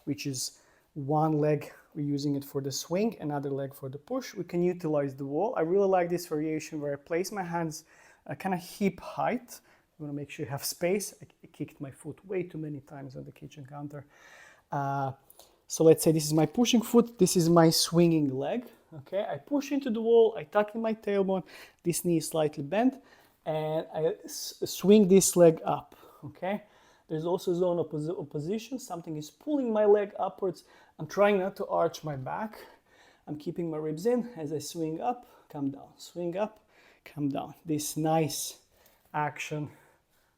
which is one leg, we're using it for the swing, another leg for the push, we can utilize the wall. I really like this variation where I place my hands kind of hip height. You want to make sure you have space. I kicked my foot way too many times on the kitchen counter. So let's say this is my pushing foot, this is my swinging leg. Okay, I push into the wall, I tuck in my tailbone, this knee is slightly bent, and I swing this leg up. Okay, there's also zone of opposition. Something is pulling my leg upwards. I'm trying not to arch my back. I'm keeping my ribs in as I swing up, come down, swing up, come down. This nice action,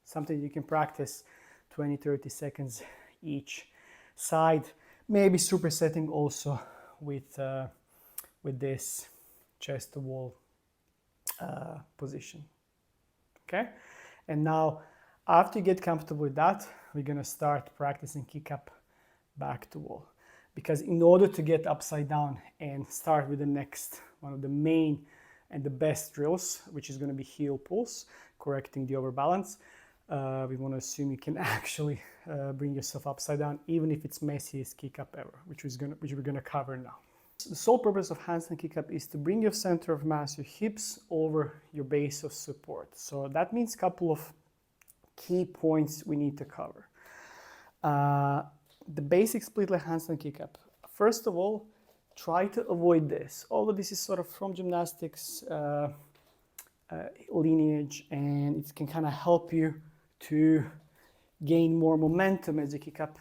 something you can practice 20-30 seconds each side. Maybe supersetting also with this chest to wall position. Okay, and now after you get comfortable with that, we're gonna start practicing kick up back to wall. Because in order to get upside down and start with the next one of the main and the best drills, which is going to be heel pulls, correcting the overbalance, we want to assume you can actually bring yourself upside down, even if it's messiest kick up ever, which we're going to cover now. The sole purpose of handstand kick up is to bring your center of mass, your hips, over your base of support. So that means a couple of key points we need to cover. The basic split leg handstand kick up. First of all, try to avoid this. Although this is sort of from gymnastics lineage, and it can kind of help you to gain more momentum as you kick up.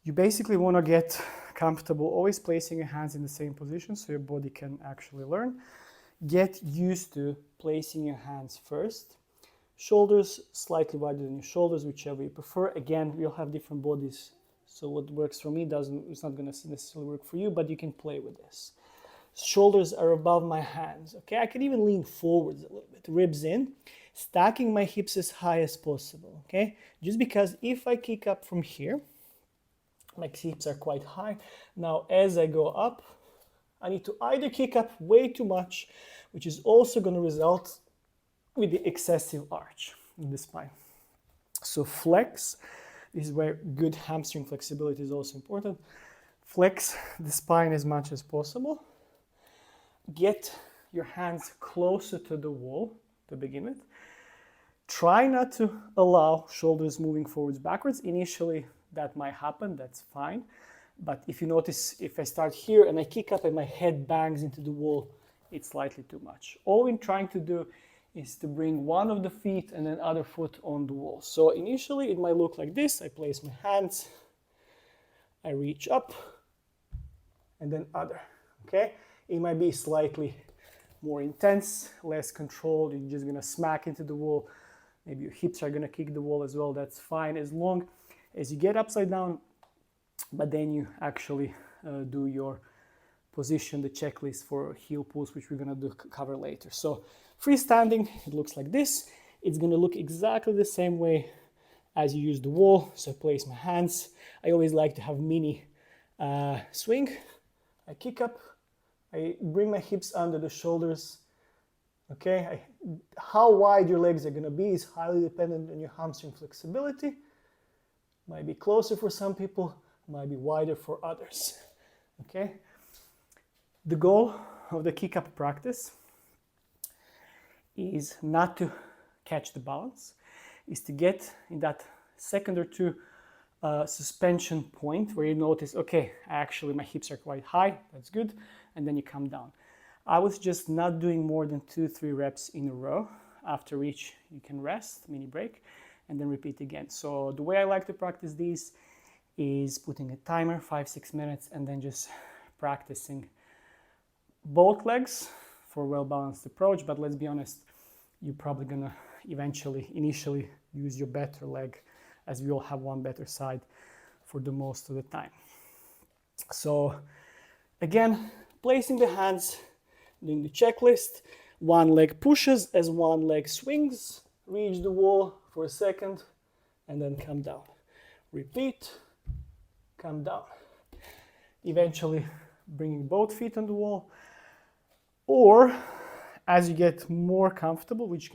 You basically want to get comfortable, always placing your hands in the same position so your body can actually learn. Get used to placing your hands first. Shoulders slightly wider than your shoulders, whichever you prefer. Again, we all have different bodies, so what works for me it's not going to necessarily work for you, but you can play with this. Shoulders are above my hands. Okay, I can even lean forwards a little bit, ribs in, stacking my hips as high as possible. Okay, just because if I kick up from here, my hips are quite high. Now, as I go up, I need to either kick up way too much, which is also going to result with the excessive arch in the spine. So flex, this is where good hamstring flexibility is also important. Flex the spine as much as possible. Get your hands closer to the wall to begin with. Try not to allow shoulders moving forwards, backwards. Initially, that might happen, that's fine. But if you notice, if I start here and I kick up and my head bangs into the wall, it's slightly too much. All I'm trying to do is to bring one of the feet and then other foot on the wall. So initially it might look like this. I place my hands, I reach up, and then other, okay? It might be slightly more intense, less controlled. You're just gonna smack into the wall. Maybe your hips are gonna kick the wall as well. That's fine as long as you get upside down, but then you actually do your position, the checklist for heel pulls, which we're gonna cover later. So freestanding, it looks like this. It's gonna look exactly the same way as you use the wall. So I place my hands. I always like to have mini swing. I kick up, I bring my hips under the shoulders. Okay, how wide your legs are gonna be is highly dependent on your hamstring flexibility. Might be closer for some people, might be wider for others. Okay, the goal of the kick up practice is not to catch the balance, is to get in that second or two suspension point where you notice, okay, actually my hips are quite high, that's good, and then you come down. I was just not doing more than 2-3 reps in a row. After each, you can rest, mini break, and then repeat again. So the way I like to practice these is putting a timer, 5-6 minutes, and then just practicing both legs for a well-balanced approach. But let's be honest, you're probably gonna initially use your better leg, as we all have one better side for the most of the time. So again, placing the hands, doing the checklist, one leg pushes as one leg swings, reach the wall for a second, and then come down. Repeat, come down. Eventually bringing both feet on the wall, or as you get more comfortable, which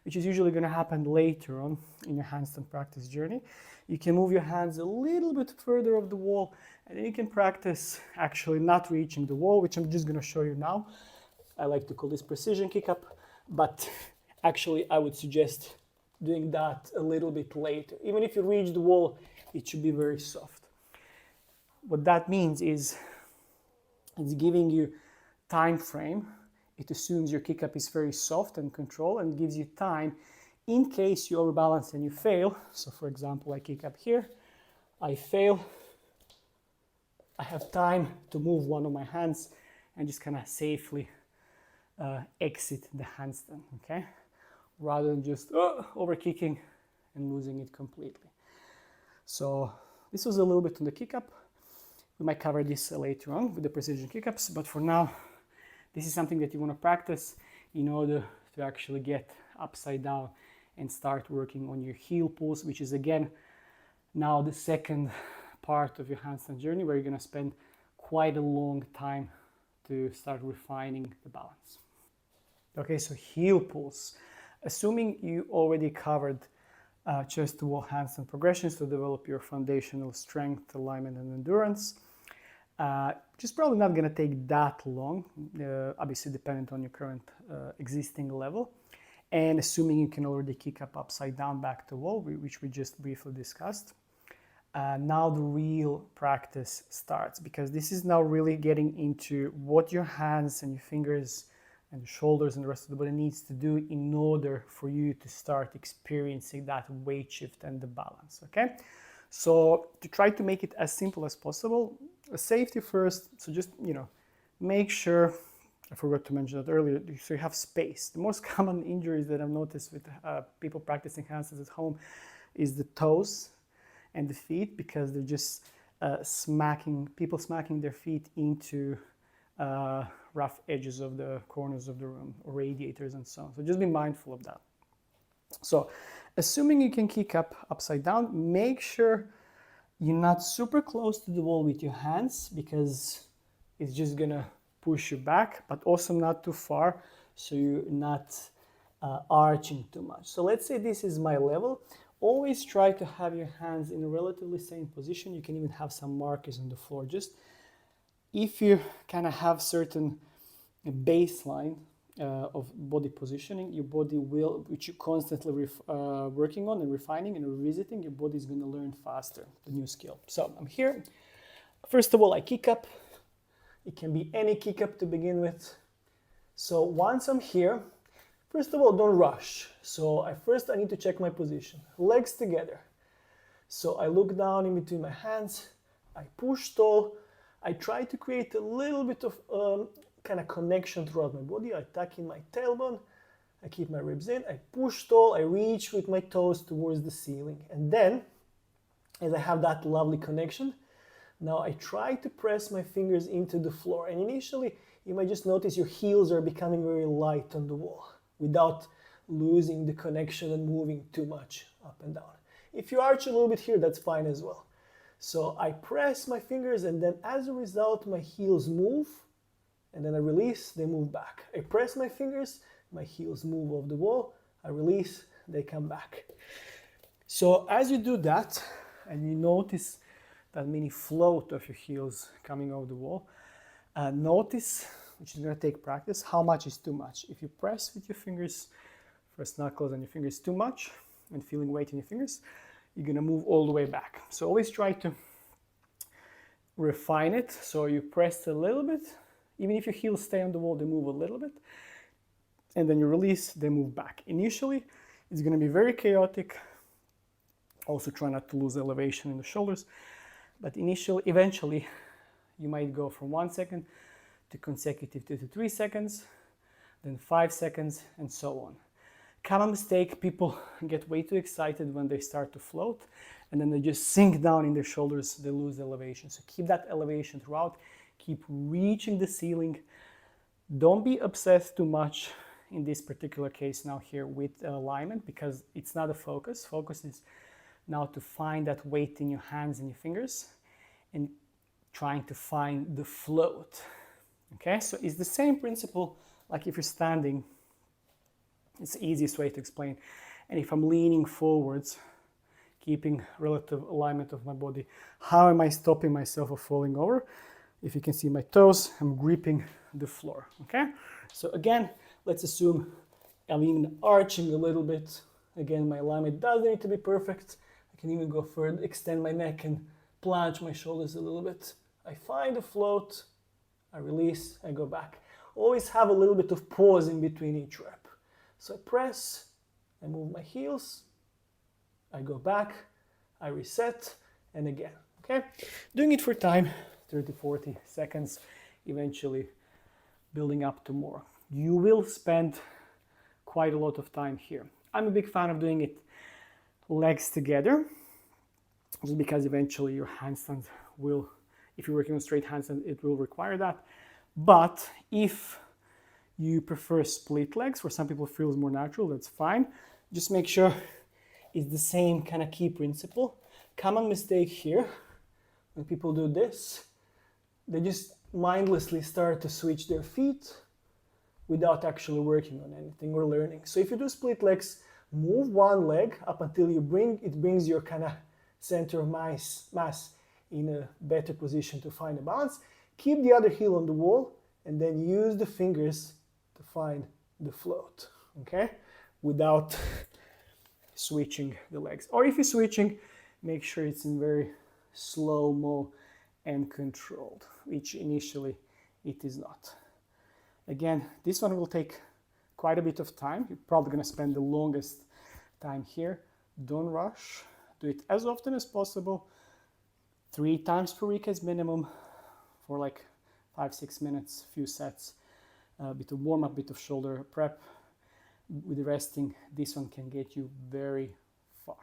is usually going to happen later on in your handstand practice journey, you can move your hands a little bit further off the wall, and then you can practice actually not reaching the wall, which I'm just going to show you now. I like to call this precision kick up, but actually I would suggest doing that a little bit later. Even if you reach the wall, it should be very soft. What that means is it's giving you time frame. It assumes your kick up is very soft and controlled, and gives you time in case you overbalance and you fail. So for example, I kick up here, I fail, I have time to move one of my hands and just kind of safely exit the handstand, okay? Rather than just over kicking and losing it completely. So this was a little bit on the kick up. We might cover this later on with the precision kick ups, but for now, this is something that you want to practice in order to actually get upside down and start working on your heel pulls, which is again now the second part of your handstand journey, where you're going to spend quite a long time to start refining the balance. Okay, so heel pulls. Assuming you already covered chest to wall handstand progressions to develop your foundational strength, alignment, and endurance, which is probably not going to take that long, obviously dependent on your current existing level. And assuming you can already kick up upside down back to wall, which we just briefly discussed, now the real practice starts, because this is now really getting into what your hands and your fingers and the shoulders and the rest of the body needs to do in order for you to start experiencing that weight shift and the balance, okay? So to try to make it as simple as possible, safety first, so just, make sure, I forgot to mention that earlier, so you have space. The most common injuries that I've noticed with people practicing handstands at home is the toes and the feet, because they're just smacking their feet into rough edges of the corners of the room or radiators and so on. So just be mindful of that. So assuming you can kick up upside down, make sure you're not super close to the wall with your hands, because it's just gonna push you back, but also not too far so you're not arching too much. So let's say this is my level. Always try to have your hands in a relatively same position. You can even have some markers on the floor. Just if you kind of have certain baseline of body positioning, your body will, which you're constantly working on and refining and revisiting, your body is going to learn faster the new skill. So I'm here. First of all, I kick up. It can be any kick up to begin with. So once I'm here, first of all, don't rush. So I need to check my position. Legs together. So I look down in between my hands. I push tall. I try to create a little bit of kind of connection throughout my body. I tuck in my tailbone. I keep my ribs in. I push tall. I reach with my toes towards the ceiling. And then, as I have that lovely connection, now I try to press my fingers into the floor. And initially, you might just notice your heels are becoming very light on the wall without losing the connection and moving too much up and down. If you arch a little bit here, that's fine as well. So I press my fingers, and then as a result, my heels move, and then I release, they move back. I press my fingers, my heels move off the wall, I release, they come back. So as you do that, and you notice that mini float of your heels coming off the wall, notice, which is going to take practice, how much is too much. If you press with your fingers, first knuckles and your fingers too much, and feeling weight in your fingers, you're gonna move all the way back. So always try to refine it. So you press a little bit, even if your heels stay on the wall, they move a little bit, and then you release, they move back. Initially, it's gonna be very chaotic. Also try not to lose elevation in the shoulders, but eventually, you might go from 1 second to consecutive 2 to 3 seconds, then 5 seconds, and so on. Common mistake, people get way too excited when they start to float, and then they just sink down in their shoulders, they lose elevation. So keep that elevation throughout, keep reaching the ceiling. Don't be obsessed too much in this particular case now here with alignment, because it's not a focus. Focus is now to find that weight in your hands and your fingers and trying to find the float. Okay, so it's the same principle like if you're standing. It's the easiest way to explain. And if I'm leaning forwards, keeping relative alignment of my body, how am I stopping myself from falling over? If you can see my toes, I'm gripping the floor, okay? So again, let's assume I'm even arching a little bit. Again, my alignment doesn't need to be perfect. I can even go further, extend my neck and plunge my shoulders a little bit. I find a float, I release, I go back. Always have a little bit of pause in between each rep. So I press, I move my heels, I go back, I reset, and again, okay? Doing it for time, 30, 40 seconds, eventually building up to more. You will spend quite a lot of time here. I'm a big fan of doing it legs together, just because eventually your handstand will, if you're working on straight handstand, it will require that. But if you prefer split legs, for some people it feels more natural, that's fine. Just make sure it's the same kind of key principle. Common mistake here, when people do this, they just mindlessly start to switch their feet without actually working on anything or learning. So if you do split legs, move one leg up until it brings your kind of center of mass in a better position to find a balance. Keep the other heel on the wall and then use the fingers to find the float, okay? Without switching the legs. Or if you're switching, make sure it's in very slow-mo and controlled, which initially it is not. Again, this one will take quite a bit of time. You're probably gonna spend the longest time here. Don't rush. Do it as often as possible. 3 times per week as minimum for like 5-6 minutes, few sets. A bit of warm-up, bit of shoulder prep. With the resting, this one can get you very far.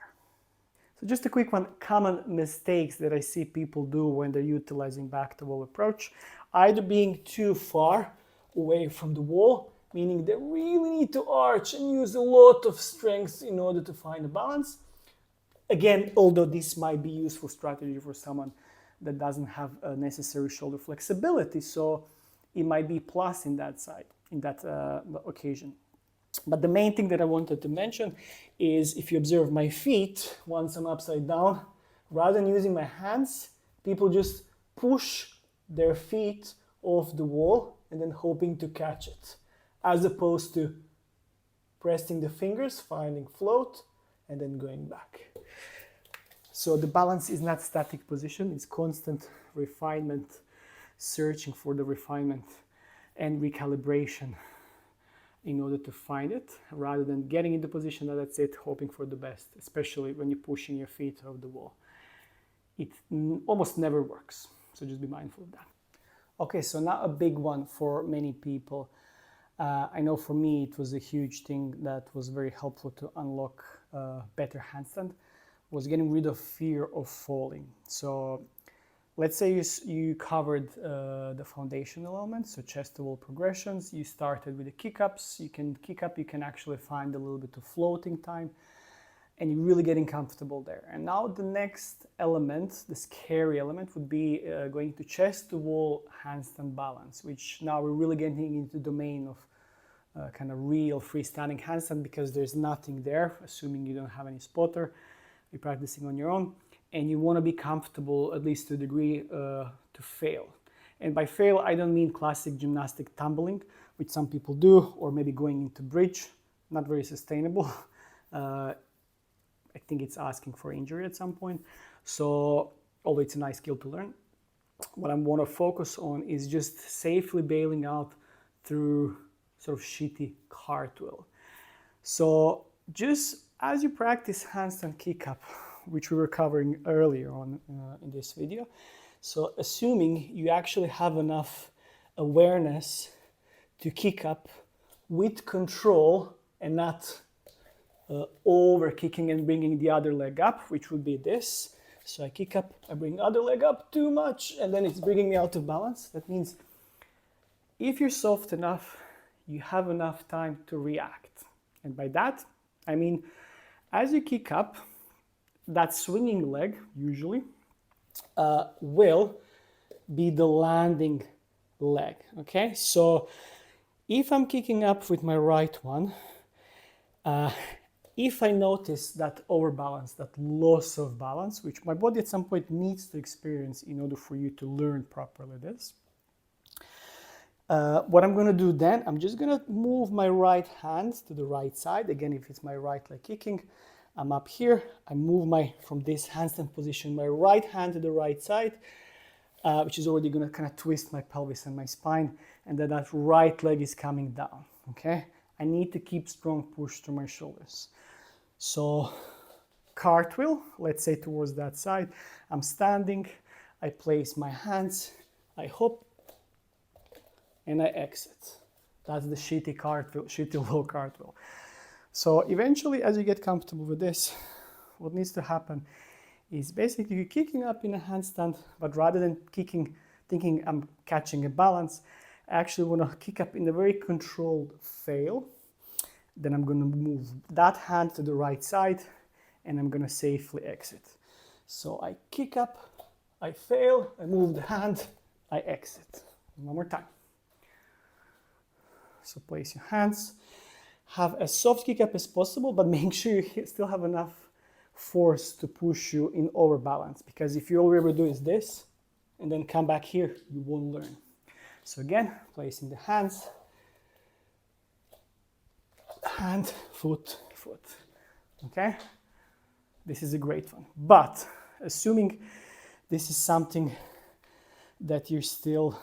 So just a quick one, common mistakes that I see people do when they're utilizing back to wall approach. Either being too far away from the wall, meaning they really need to arch and use a lot of strength in order to find a balance. Again, although this might be useful strategy for someone that doesn't have a necessary shoulder flexibility, so it might be plus in that side, in that occasion. But the main thing that I wanted to mention is if you observe my feet, once I'm upside down, rather than using my hands, people just push their feet off the wall and then hoping to catch it, as opposed to pressing the fingers, finding float, and then going back. So the balance is not static position, it's constant refinement, searching for the refinement and recalibration in order to find it, rather than getting into position and that's it, hoping for the best, especially when you're pushing your feet off the wall. It almost never works, so just be mindful of that. Okay, so now a big one for many people. I know for me it was a huge thing that was very helpful to unlock better handstand, was getting rid of fear of falling. So let's say you covered the foundational elements, so chest to wall progressions. You started with the kick-ups. You can kick up, you can actually find a little bit of floating time, and you're really getting comfortable there. And now the next element, the scary element, would be going to chest to wall handstand balance, which now we're really getting into the domain of kind of real freestanding handstand, because there's nothing there, assuming you don't have any spotter, you're practicing on your own, and you want to be comfortable, at least to a degree, to fail. And by fail, I don't mean classic gymnastic tumbling, which some people do, or maybe going into bridge, not very sustainable. think it's asking for injury at some point. So, although it's a nice skill to learn, what I want to focus on is just safely bailing out through sort of shitty cartwheel. So just as you practice handstand kick up, which we were covering earlier on in this video, so assuming you actually have enough awareness to kick up with control and not over kicking and bringing the other leg up, which would be this. So I kick up, I bring the other leg up too much, and then it's bringing me out of balance. That means if you're soft enough, you have enough time to react. And by that, I mean, as you kick up, that swinging leg, usually, will be the landing leg, okay? So if I'm kicking up with my right one, if I notice that overbalance, that loss of balance, which my body at some point needs to experience in order for you to learn properly this, what I'm going to do then, I'm just going to move my right hand to the right side. Again, if it's my right leg kicking, I'm up here. I move from this handstand position, my right hand to the right side, which is already going to kind of twist my pelvis and my spine, and then that right leg is coming down, okay? I need to keep strong push through my shoulders. So cartwheel, let's say towards that side, I'm standing, I place my hands, I hop, and I exit. That's the shitty cartwheel, shitty low cartwheel. So eventually, as you get comfortable with this, what needs to happen is basically you're kicking up in a handstand, but rather than kicking, thinking I'm catching a balance, I actually want to kick up in a very controlled fail. Then I'm going to move that hand to the right side, and I'm going to safely exit. So I kick up, I fail, I move the hand, I exit. One more time. So place your hands, have a soft kick up as possible, but make sure you still have enough force to push you in overbalance, because if you all we ever do is this, and then come back here, you won't learn. So again, placing the hands, hand, foot, foot, okay? This is a great one. But assuming this is something that you're still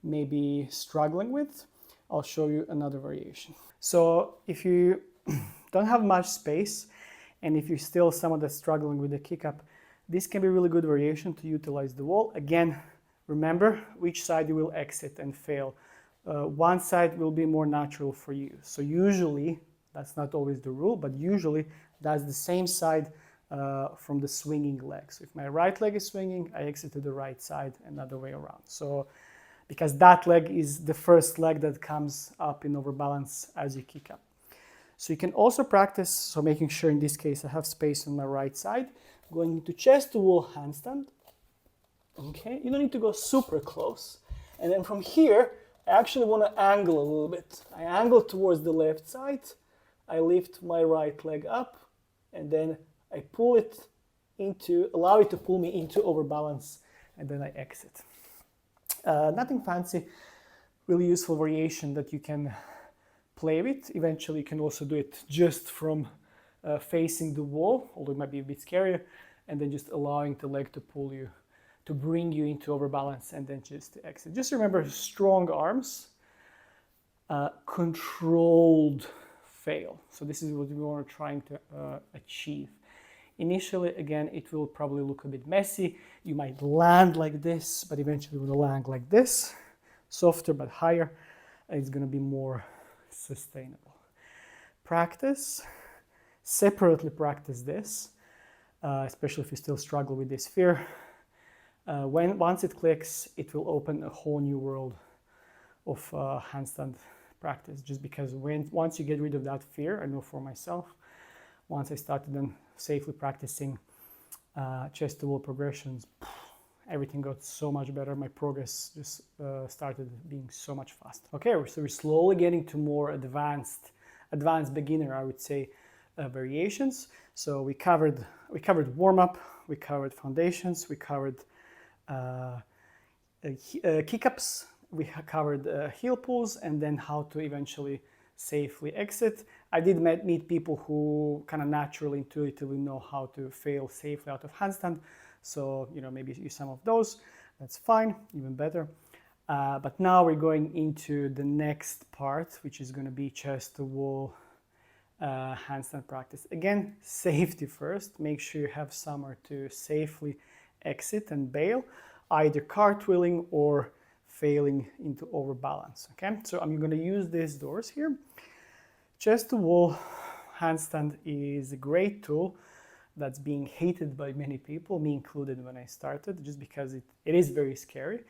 maybe struggling with, I'll show you another variation. So if you don't have much space, and if you're still somewhat struggling with the kick up, this can be a really good variation to utilize the wall. Again, remember which side you will exit and fail. One side will be more natural for you. So usually, that's not always the rule, but usually that's the same side from the swinging leg. So if my right leg is swinging, I exit to the right side and other way around. So because that leg is the first leg that comes up in overbalance as you kick up. So you can also practice, so making sure in this case I have space on my right side, going into chest to wall handstand. Okay, you don't need to go super close. And then from here, I actually want to angle a little bit. I angle towards the left side, I lift my right leg up, and then I pull it into, allow it to pull me into overbalance, and then I exit. Nothing fancy, really useful variation that you can play with. Eventually you can also do it just from facing the wall, although it might be a bit scarier, and then just allowing the leg to pull you, to bring you into overbalance, and then just to exit. Just remember, strong arms, controlled fail. So this is what we are trying to achieve. Initially, again, it will probably look a bit messy. You might land like this, but eventually you will land like this, softer but higher, and it's going to be more sustainable. Practice, separately practice this, especially if you still struggle with this fear. Once it clicks, it will open a whole new world of handstand practice, just because once you get rid of that fear, I know for myself, once I started then safely practicing chest to wall progressions, everything got so much better. My progress just started being so much faster. Okay, so we're slowly getting to more advanced beginner, I would say, variations. So we covered warm up, we covered foundations, we covered kick-ups, we covered heel pulls, and then how to eventually safely exit. I did meet people who kind of naturally, intuitively know how to fail safely out of handstand. So, maybe use some of those. That's fine, even better. But now we're going into the next part, which is going to be chest to wall handstand practice. Again, safety first. Make sure you have somewhere to safely exit and bail, either cartwheeling or failing into overbalance. Okay, so I'm going to use these doors here. Chest to wall handstand is a great tool that's being hated by many people, me included when I started, just because it is very scary.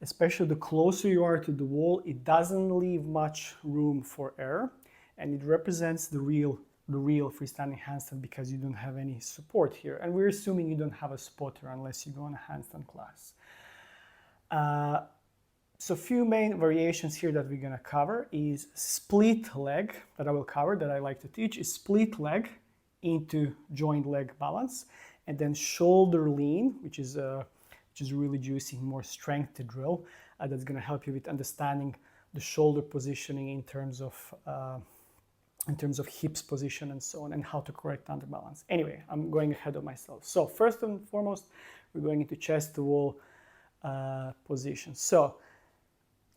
Especially the closer you are to the wall, it doesn't leave much room for error, and it represents the real freestanding handstand because you don't have any support here. And we're assuming you don't have a spotter unless you go on a handstand class. So a few main variations here that we're going to cover is split leg, that I will cover, that I like to teach, is split leg into joint leg balance, and then shoulder lean, which is really juicy, more strength to drill. That's going to help you with understanding the shoulder positioning in terms of hips position and so on, and how to correct underbalance. Anyway, I'm going ahead of myself. So first and foremost, we're going into chest to wall position. So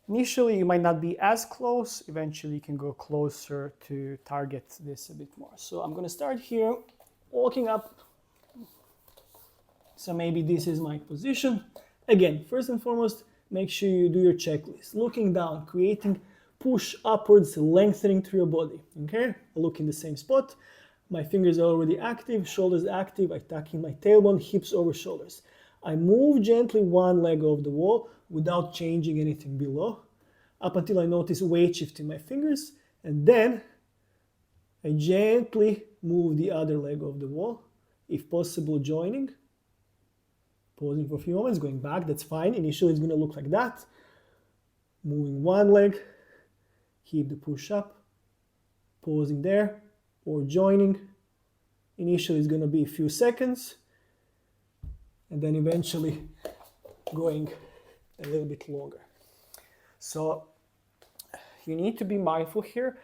initially, you might not be as close. Eventually, you can go closer to target this a bit more. So I'm going to start here, walking up. So maybe this is my position. Again, first and foremost, make sure you do your checklist. Looking down, creating push upwards, lengthening through your body. Okay, I look in the same spot. My fingers are already active, shoulders active. I'm tucking my tailbone, hips over shoulders. I move gently one leg off the wall without changing anything below, up until I notice weight shift in my fingers, and then I gently move the other leg off the wall, if possible joining, pausing for a few moments, going back, that's fine. Initially it's going to look like that. Moving one leg, keep the push up, pausing there, or joining. Initially it's going to be a few seconds, and then eventually going a little bit longer. So you need to be mindful here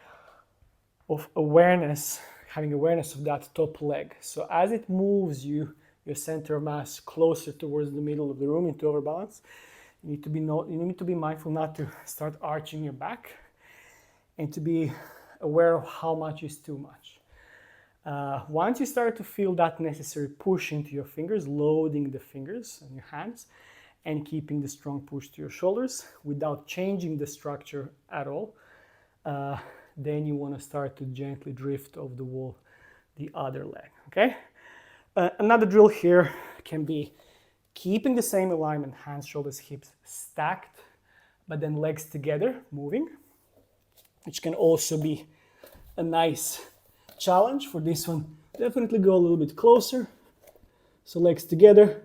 of awareness, having awareness of that top leg. So as it moves your center of mass closer towards the middle of the room into overbalance, you need to be mindful not to start arching your back, and to be aware of how much is too much. Once you start to feel that necessary push into your fingers, loading the fingers and your hands, and keeping the strong push to your shoulders without changing the structure at all, then you want to start to gently drift off the wall the other leg, okay? Another drill here can be keeping the same alignment, hands, shoulders, hips stacked, but then legs together, moving, which can also be a nice challenge. For this one, definitely go a little bit closer. So legs together,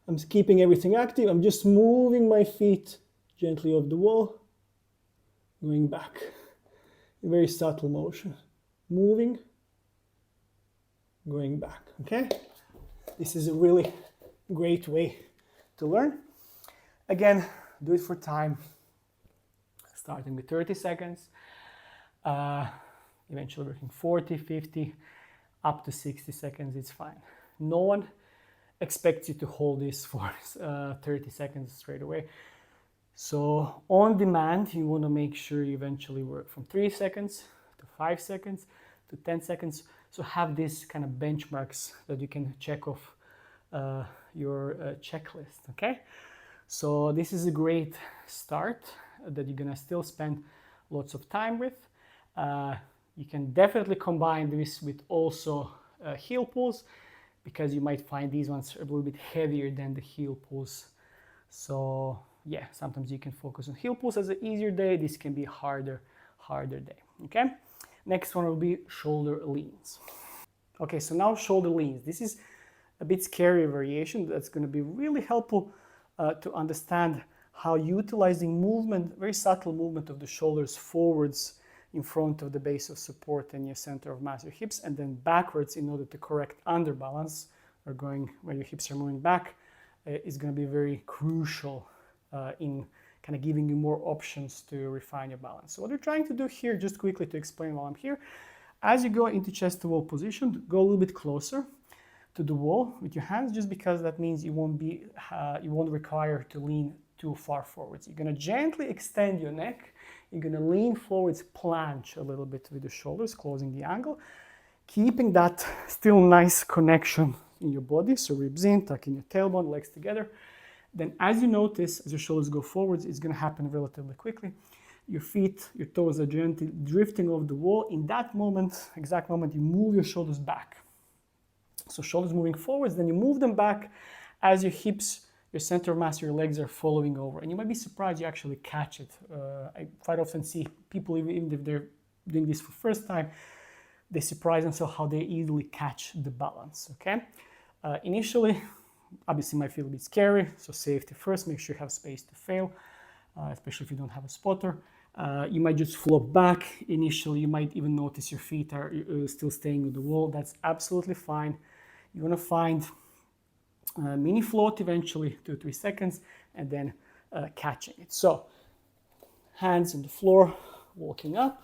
I'm keeping everything active. I'm just moving my feet gently off the wall, going back. A very subtle motion. Moving, going back, okay? This is a really great way to learn. Again, do it for time, starting with 30 seconds, eventually working 40, 50, up to 60 seconds, it's fine. No one expects you to hold this for 30 seconds straight away. So on demand, you want to make sure you eventually work from 3 seconds to 5 seconds to 10 seconds. So have these kind of benchmarks that you can check off your checklist, okay? So this is a great start that you're gonna still spend lots of time with. You can definitely combine this with also heel pulls, because you might find these ones a little bit heavier than the heel pulls. So yeah, sometimes you can focus on heel pulls as an easier day. This can be a harder day, okay? Next one will be shoulder leans. Okay, so now shoulder leans. This is a bit scary variation that's going to be really helpful to understand how utilizing movement, very subtle movement of the shoulders forwards in front of the base of support and your center of mass, your hips, and then backwards in order to correct underbalance, or going where your hips are moving back, is going to be very crucial in kind of giving you more options to refine your balance. So what we're trying to do here, just quickly to explain while I'm here, As you go into chest to wall position, go a little bit closer to the wall with your hands, just because that means you won't require to lean too far forwards. You're gonna gently extend your neck. You're gonna lean forwards, planche a little bit with the shoulders, closing the angle, keeping that still nice connection in your body. So ribs in, tucking your tailbone, legs together. Then as you notice, as your shoulders go forwards, it's gonna happen relatively quickly. Your feet, your toes are gently drifting off the wall. In that moment, exact moment, you move your shoulders back. So shoulders moving forwards, then you move them back as your hips, your center of mass, your legs are following over. And you might be surprised you actually catch it. I quite often see people, even if they're doing this for the first time, they surprise themselves how they easily catch the balance, okay? Initially, obviously might feel a bit scary, so safety first, make sure you have space to fail, especially if you don't have a spotter. You might just flop back. Initially, you might even notice your feet are still staying on the wall. That's absolutely fine. You're gonna find a mini float eventually, 2-3 seconds, and then catching it. So, hands on the floor, walking up,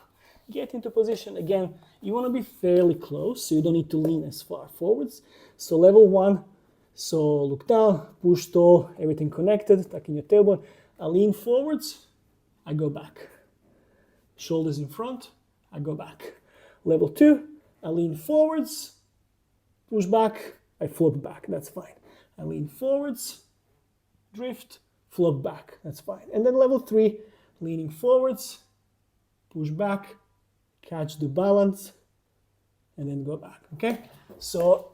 get into position. Again, you wanna be fairly close, so you don't need to lean as far forwards. So level 1, so look down, push tall, everything connected, tucking your tailbone. I lean forwards, I go back. Shoulders in front, I go back. Level 2, I lean forwards, push back, I flop back, that's fine. I lean forwards, drift, flop back, that's fine. And then level 3, leaning forwards, push back, catch the balance, and then go back, okay? So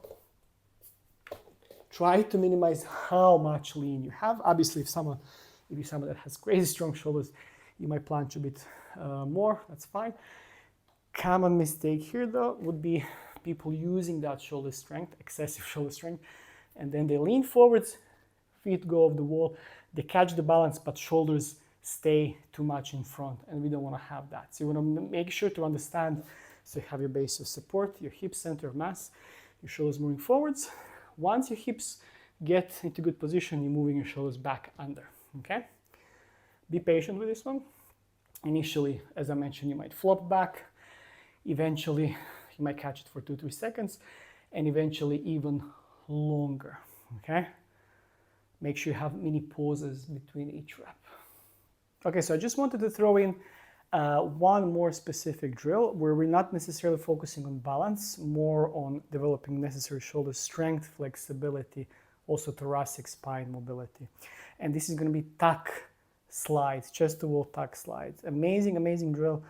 try to minimize how much lean you have. Obviously, if you're someone that has crazy strong shoulders, you might planche a bit more, that's fine. Common mistake here though would be people using that shoulder strength, excessive shoulder strength, and then they lean forwards, feet go off the wall, they catch the balance, but shoulders stay too much in front, and we don't want to have that. So you want to make sure to understand, so you have your base of support, your hip center of mass, your shoulders moving forwards. Once your hips get into good position, you're moving your shoulders back under, okay? Be patient with this one. Initially, as I mentioned, you might flop back. Eventually, you might catch it for 2-3 seconds, and eventually even longer, okay? Make sure you have mini pauses between each rep. Okay, so I just wanted to throw in one more specific drill where we're not necessarily focusing on balance, more on developing necessary shoulder strength, flexibility, also thoracic spine mobility. And this is going to be tuck slides, chest to wall tuck slides. Amazing, amazing drill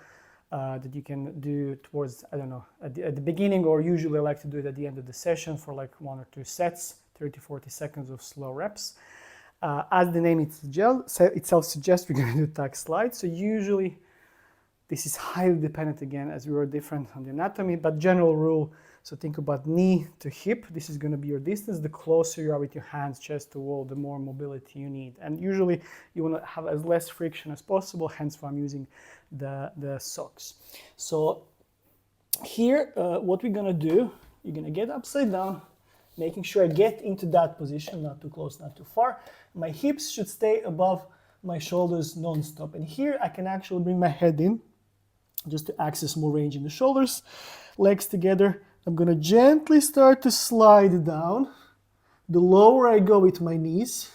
that you can do towards, I don't know, at the beginning, or usually I like to do it at the end of the session for like 1 or 2 sets, 30-40 seconds of slow reps. As the name itself suggests, we're going to do tuck slides. So usually this is highly dependent again, as we are different on the anatomy, but general rule, so think about knee to hip. This is going to be your distance. The closer you are with your hands, chest to wall, the more mobility you need. And usually you want to have as less friction as possible, hence why I'm using the socks. So here, what we're going to do, you're going to get upside down, making sure I get into that position, not too close, not too far. My hips should stay above my shoulders non-stop. And here I can actually bring my head in just to access more range in the shoulders. Legs together. I'm going to gently start to slide down. The lower I go with my knees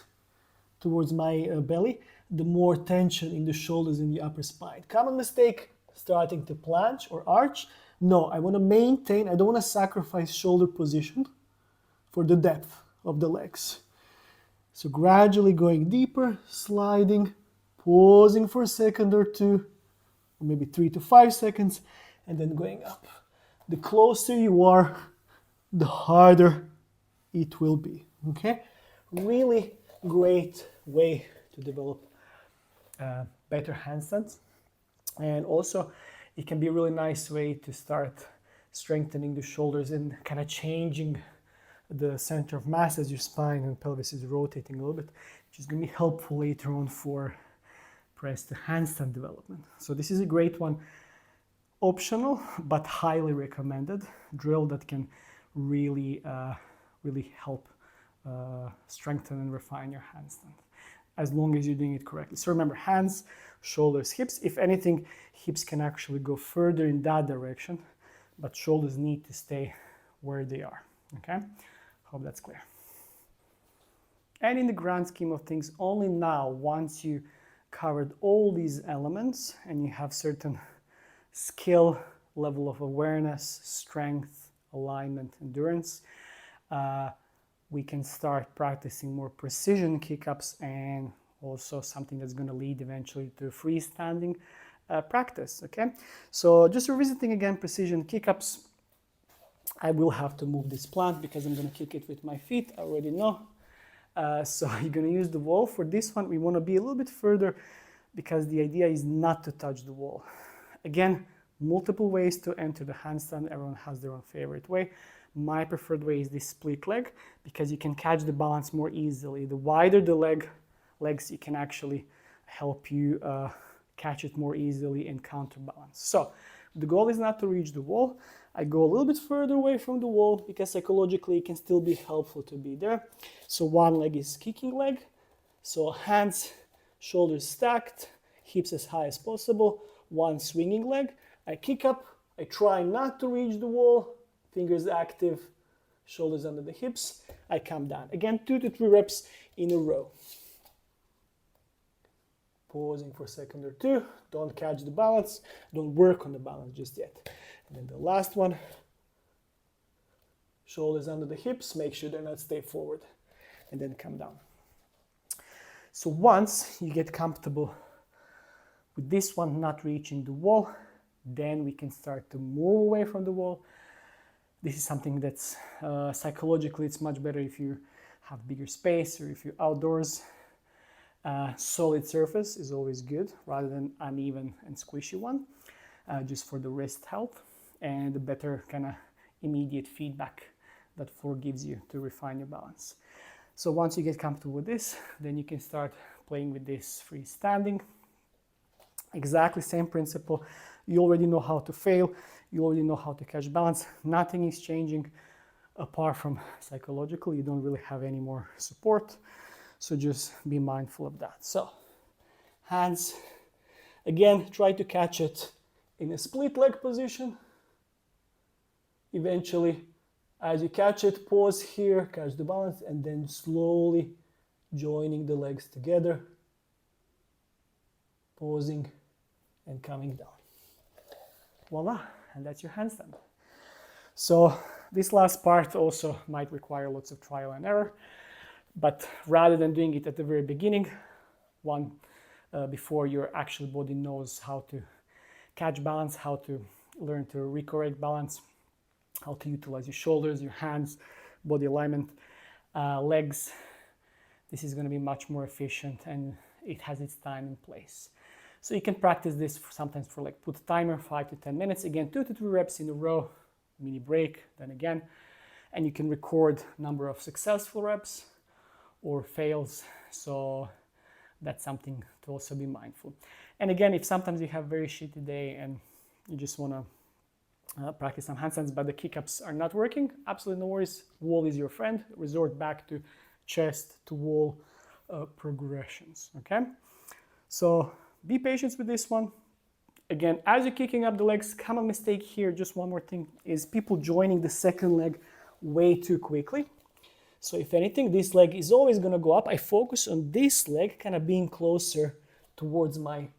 towards my belly, the more tension in the shoulders and the upper spine. Common mistake, starting to planche or arch. No, I want to maintain, I don't want to sacrifice shoulder position for the depth of the legs. So gradually going deeper, sliding, pausing for a second or two, or maybe 3 to 5 seconds, and then going up. The closer you are, the harder it will be, okay? Really great way to develop better handstands. And also, it can be a really nice way to start strengthening the shoulders and kind of changing the center of mass as your spine and pelvis is rotating a little bit, which is going to be helpful later on for press to handstand development. So this is a great one. Optional, but highly recommended drill that can really, really help strengthen and refine your handstand, as long as you're doing it correctly. So remember, hands, shoulders, hips. If anything, hips can actually go further in that direction but shoulders need to stay where they are, okay? Hope that's clear. And in the grand scheme of things, only now, once you covered all these elements and you have certain skill, level of awareness, strength, alignment, endurance, we can start practicing more precision kick-ups and also something that's going to lead eventually to freestanding practice, okay? So just revisiting again precision kick-ups, I will have to move this plant because I'm going to kick it with my feet, I already know. So you're going to use the wall. For this one, we want to be a little bit further because the idea is not to touch the wall. Again, multiple ways to enter the handstand. Everyone has their own favorite way. My preferred way is this split leg because you can catch the balance more easily. The wider the legs, you can actually help you catch it more easily and counterbalance. So the goal is not to reach the wall. I go a little bit further away from the wall because psychologically it can still be helpful to be there. So one leg is kicking leg. So hands, shoulders stacked, hips as high as possible. One swinging leg. I kick up. I try not to reach the wall. Fingers active, shoulders under the hips. I come down. Again, 2 to 3 reps in a row. Pausing for a second or two. Don't catch the balance. Don't work on the balance just yet. And then the last one, shoulders under the hips, make sure they're not stay forward, and then come down. So once you get comfortable with this one not reaching the wall, then we can start to move away from the wall. This is something that's psychologically it's much better if you have bigger space or if you're outdoors. Solid surface is always good rather than uneven and squishy one, just for the wrist health and the better kind of immediate feedback that floor gives you to refine your balance. So once you get comfortable with this, then you can start playing with this freestanding. Exactly same principle. You already know how to fail. You already know how to catch balance. Nothing is changing apart from psychological. You don't really have any more support. So just be mindful of that. So hands, again, try to catch it in a split leg position. Eventually, as you catch it, pause here, catch the balance, and then slowly joining the legs together, pausing and coming down. Voila, and that's your handstand. So this last part also might require lots of trial and error, but rather than doing it at the very beginning, before your actual body knows how to catch balance, how to learn to recorrect balance, how to utilize your shoulders, your hands, body alignment, legs. This is going to be much more efficient and it has its time and place. So you can practice this sometimes for like put a timer 5 to 10 minutes. Again, 2 to 3 reps in a row, mini break, then again. And you can record number of successful reps or fails. So that's something to also be mindful. And again, if sometimes you have a very shitty day and you just want to practice some handstands, but the kick-ups are not working, absolutely no worries. Wall is your friend. Resort back to chest to wall progressions, okay? So be patient with this one. Again, as you're kicking up the legs, common mistake here, just one more thing, is people joining the second leg way too quickly. So if anything, this leg is always going to go up. I focus on this leg kind of being closer towards my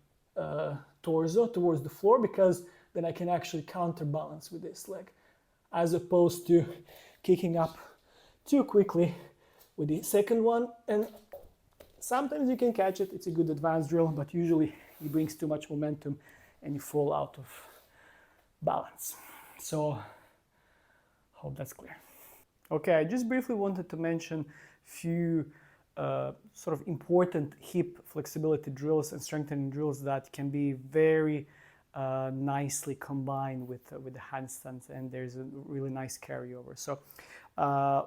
torso, towards the floor, because then I can actually counterbalance with this leg, as opposed to kicking up too quickly with the second one. And sometimes you can catch it. It's a good advanced drill, but usually it brings too much momentum and you fall out of balance. So hope that's clear. Okay, I just briefly wanted to mention a few sort of important hip flexibility drills and strengthening drills that can be very nicely combined with the handstands, and there's a really nice carryover. So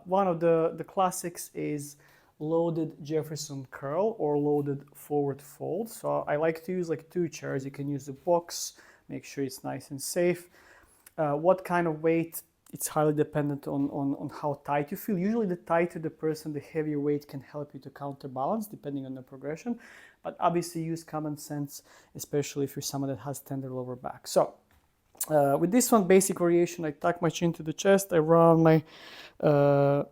one of the classics is loaded Jefferson curl or loaded forward fold. So I like to use like 2 chairs. You can use the box, make sure it's nice and safe. What kind of weight? It's highly dependent on how tight you feel. Usually the tighter the person, the heavier weight can help you to counterbalance depending on the progression. But obviously use common sense, especially if you're someone that has tender lower back. So With this one, basic variation, I tuck my chin to the chest, I run my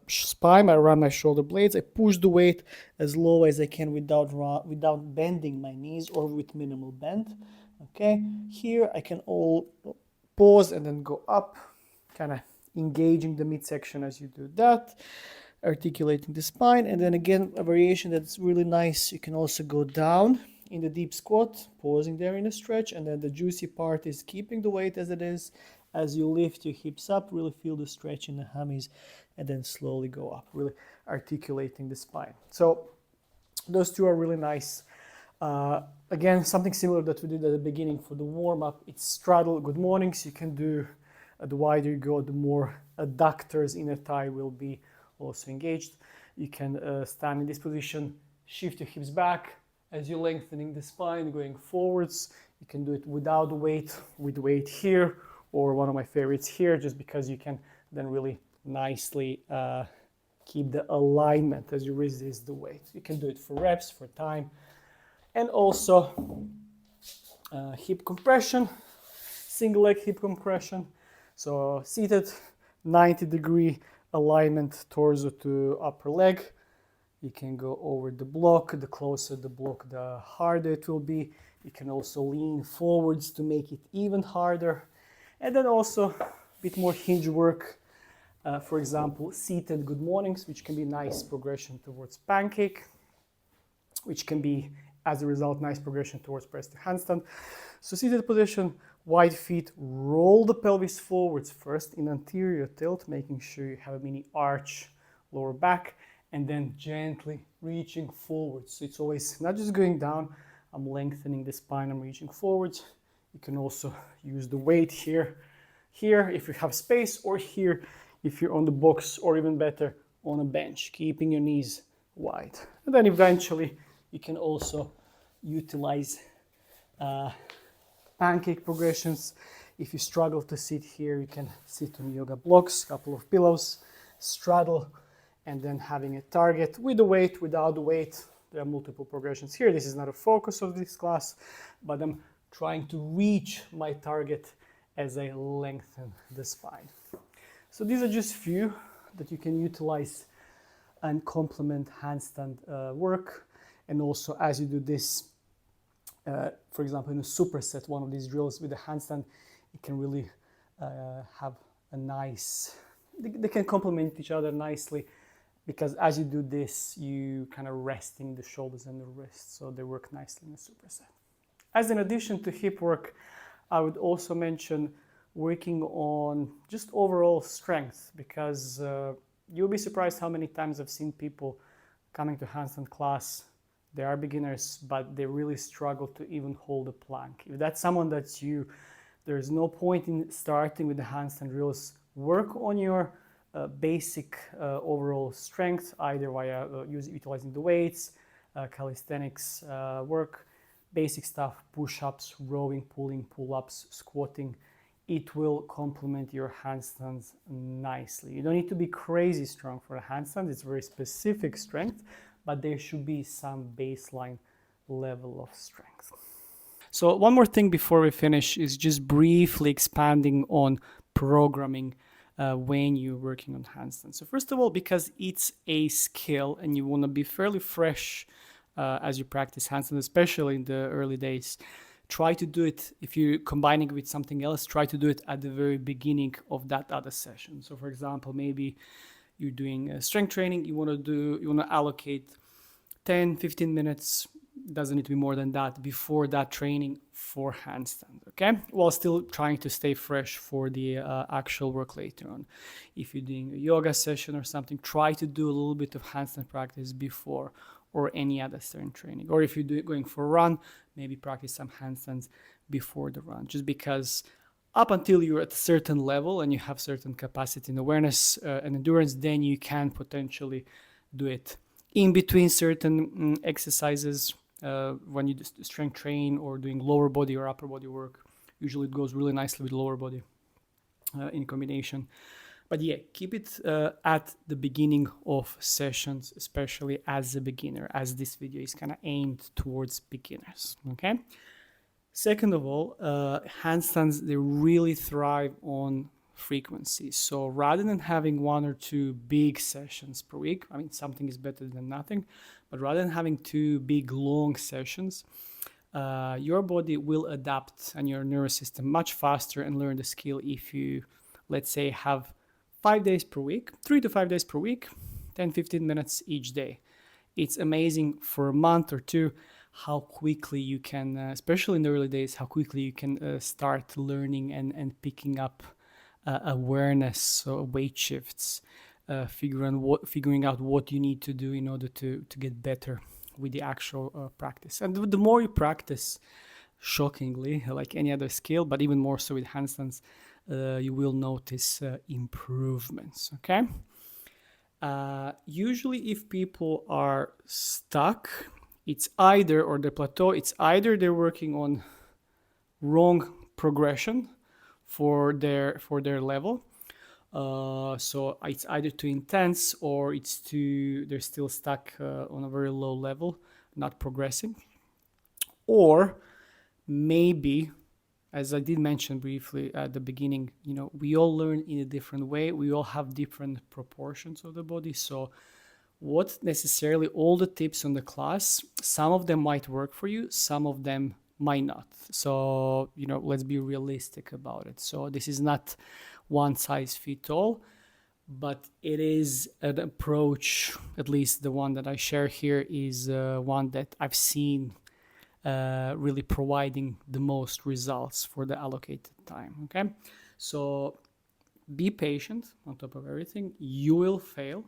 spine, I run my shoulder blades, I push the weight as low as I can without bending my knees or with minimal bend. Okay, here I can all pause and then go up, kind of engaging the midsection as you do that, articulating the spine. And then again, a variation that's really nice, you can also go down in the deep squat, pausing there in a stretch, and then the juicy part is keeping the weight as it is. As you lift your hips up, really feel the stretch in the hammies, and then slowly go up, really articulating the spine. So those two are really nice. Again, something similar that we did at the beginning for the warm-up, it's straddle good mornings. You can do, the wider you go, the more adductors, inner thigh will be also engaged. You can stand in this position, shift your hips back as you're lengthening the spine, going forwards. You can do it without weight, with weight here, or one of my favorites here, just because you can then really nicely keep the alignment as you resist the weight. You can do it for reps, for time, and also hip compression, single leg hip compression. So seated, 90-degree alignment, torso to upper leg. You can go over the block. The closer the block, the harder it will be. You can also lean forwards to make it even harder. And then also a bit more hinge work. For example, seated good mornings, which can be nice progression towards pancake, which can be, as a result, nice progression towards press to handstand. So seated position, wide feet, roll the pelvis forwards first in anterior tilt, making sure you have a mini arch, lower back, and then gently reaching forwards. So it's always not just going down, I'm lengthening the spine, I'm reaching forwards. You can also use the weight here if you have space, or here if you're on the box, or even better, on a bench, keeping your knees wide. And then eventually you can also utilize pancake progressions. If you struggle to sit here, you can sit on yoga blocks, couple of pillows, straddle, and then having a target with the weight, without the weight. There are multiple progressions here. This is not a focus of this class, but I'm trying to reach my target as I lengthen the spine. So these are just few that you can utilize and complement handstand work. And also, as you do this, for example, in a superset, one of these drills with a handstand, it can really have a nice, they can complement each other nicely, because as you do this, you kind of resting the shoulders and the wrists, so they work nicely in a superset. As an addition to hip work, I would also mention working on just overall strength, because you'll be surprised how many times I've seen people coming to handstand class. They are beginners, but they really struggle to even hold a plank. If that's someone that's you, there's no point in starting with the handstand drills. Work on your basic overall strength, either via utilizing the weights, calisthenics work, basic stuff, push-ups, rowing, pulling, pull-ups, squatting. It will complement your handstands nicely. You don't need to be crazy strong for a handstand. It's very specific strength, but there should be some baseline level of strength. So one more thing before we finish is just briefly expanding on programming when you're working on handstands. So first of all, because it's a skill and you want to be fairly fresh as you practice handstands, especially in the early days, try to do it, if you're combining it with something else, try to do it at the very beginning of that other session. So for example, maybe you're doing strength training, you want to allocate 10, 15 minutes, doesn't need to be more than that, before that training for handstand, okay? While still trying to stay fresh for the actual work later on. If you're doing a yoga session or something, try to do a little bit of handstand practice before, or any other strength training. Or if you're going for a run, maybe practice some handstands before the run, just because up until you're at a certain level and you have certain capacity and awareness and endurance, then you can potentially do it in between certain exercises when you strength train or doing lower body or upper body work. Usually it goes really nicely with lower body in combination. But yeah, keep it at the beginning of sessions, especially as a beginner, as this video is kind of aimed towards beginners, okay? Second of all, handstands, they really thrive on frequency. So rather than having 1 or 2 big sessions per week, I mean, something is better than nothing, but rather than having 2 big long sessions, your body will adapt and your nervous system much faster and learn the skill if you, let's say, have 5 days per week, 3 to 5 days per week, 10, 15 minutes each day. It's amazing for a month or two how quickly you can, especially in the early days, how quickly you can start learning and picking up awareness, so weight shifts, figuring out what you need to do in order to get better with the actual practice. And the more you practice, shockingly, like any other skill, but even more so with handstands, you will notice improvements. Okay. Usually, if people are stuck, it's either, or the plateau, it's either they're working on wrong progression for their level. So it's either too intense or they're still stuck on a very low level, not progressing. Or maybe, as I did mention briefly at the beginning, we all learn in a different way. We all have different proportions of the body. So what necessarily all the tips on the class, some of them might work for you, some of them might not. So, let's be realistic about it. So this is not one size fits all, but it is an approach, at least the one that I share here is one that I've seen really providing the most results for the allocated time. Okay, so be patient. On top of everything, you will fail,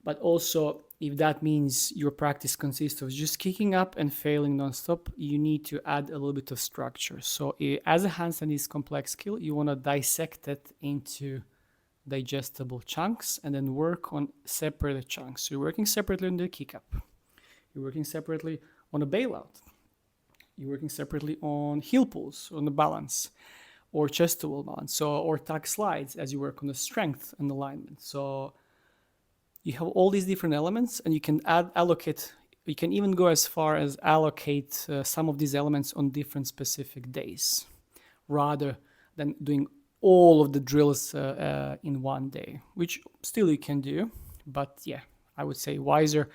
but also if that means your practice consists of just kicking up and failing nonstop, you need to add a little bit of structure. So as a handstand is complex skill, you want to dissect it into digestible chunks and then work on separate chunks. So you're working separately on the kick up, you're working separately on a bailout, you're working separately on heel pulls, on the balance, or chest to wall balance, or tuck slides as you work on the strength and alignment. So you have all these different elements, and you can allocate. You can even go as far as allocate some of these elements on different specific days, rather than doing all of the drills in one day, which still you can do. But yeah, I would say wiser,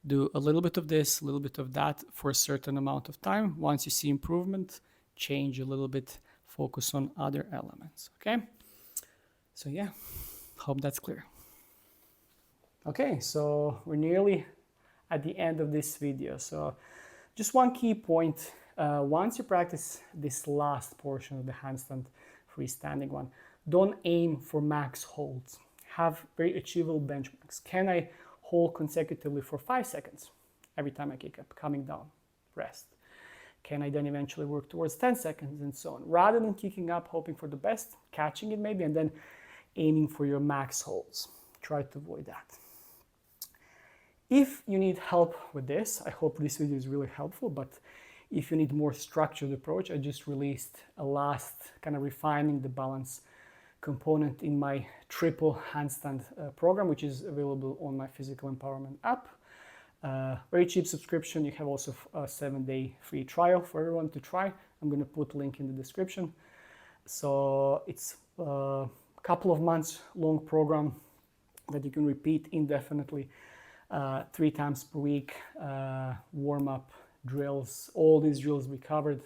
do a little bit of this, a little bit of that for a certain amount of time. Once you see improvement, change a little bit, focus on other elements. Okay, so yeah, hope that's clear. Okay, so we're nearly at the end of this video. So just one key point, once you practice this last portion of the handstand freestanding one, don't aim for max holds. Have very achievable benchmarks. Can I hold consecutively for 5 seconds every time I kick up, coming down, rest? Can I then eventually work towards 10 seconds and so on? Rather than kicking up, hoping for the best, catching it maybe, and then aiming for your max holds. Try to avoid that. If you need help with this, I hope this video is really helpful, but if you need more structured approach, I just released a last kind of refining the balance component in my triple handstand program, which is available on my Physical Empowerment app. Very cheap subscription. You have also a 7-day free trial for everyone to try. I'm going to put a link in the description. So it's a couple of months long program that you can repeat indefinitely, 3 times per week, warm-up drills, all these drills we covered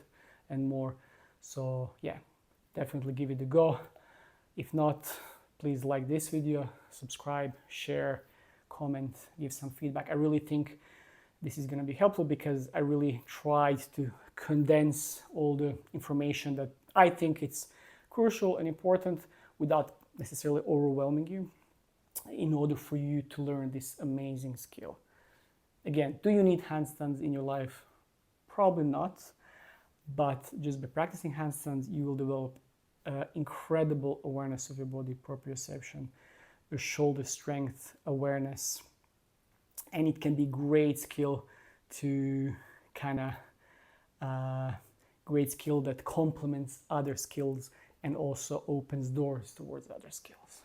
and more. So yeah, definitely give it a go. If not, please like this video, subscribe, share, comment, give some feedback. I really think this is going to be helpful because I really tried to condense all the information that I think it's crucial and important without necessarily overwhelming you, in order for you to learn this amazing skill. Again, do you need handstands in your life? Probably not, but just by practicing handstands, you will develop incredible awareness of your body, proprioception, your shoulder strength, awareness, and it can be great skill to great skill that complements other skills and also opens doors towards other skills.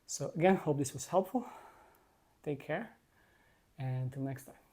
So again, hope this was helpful. Take care, and until next time.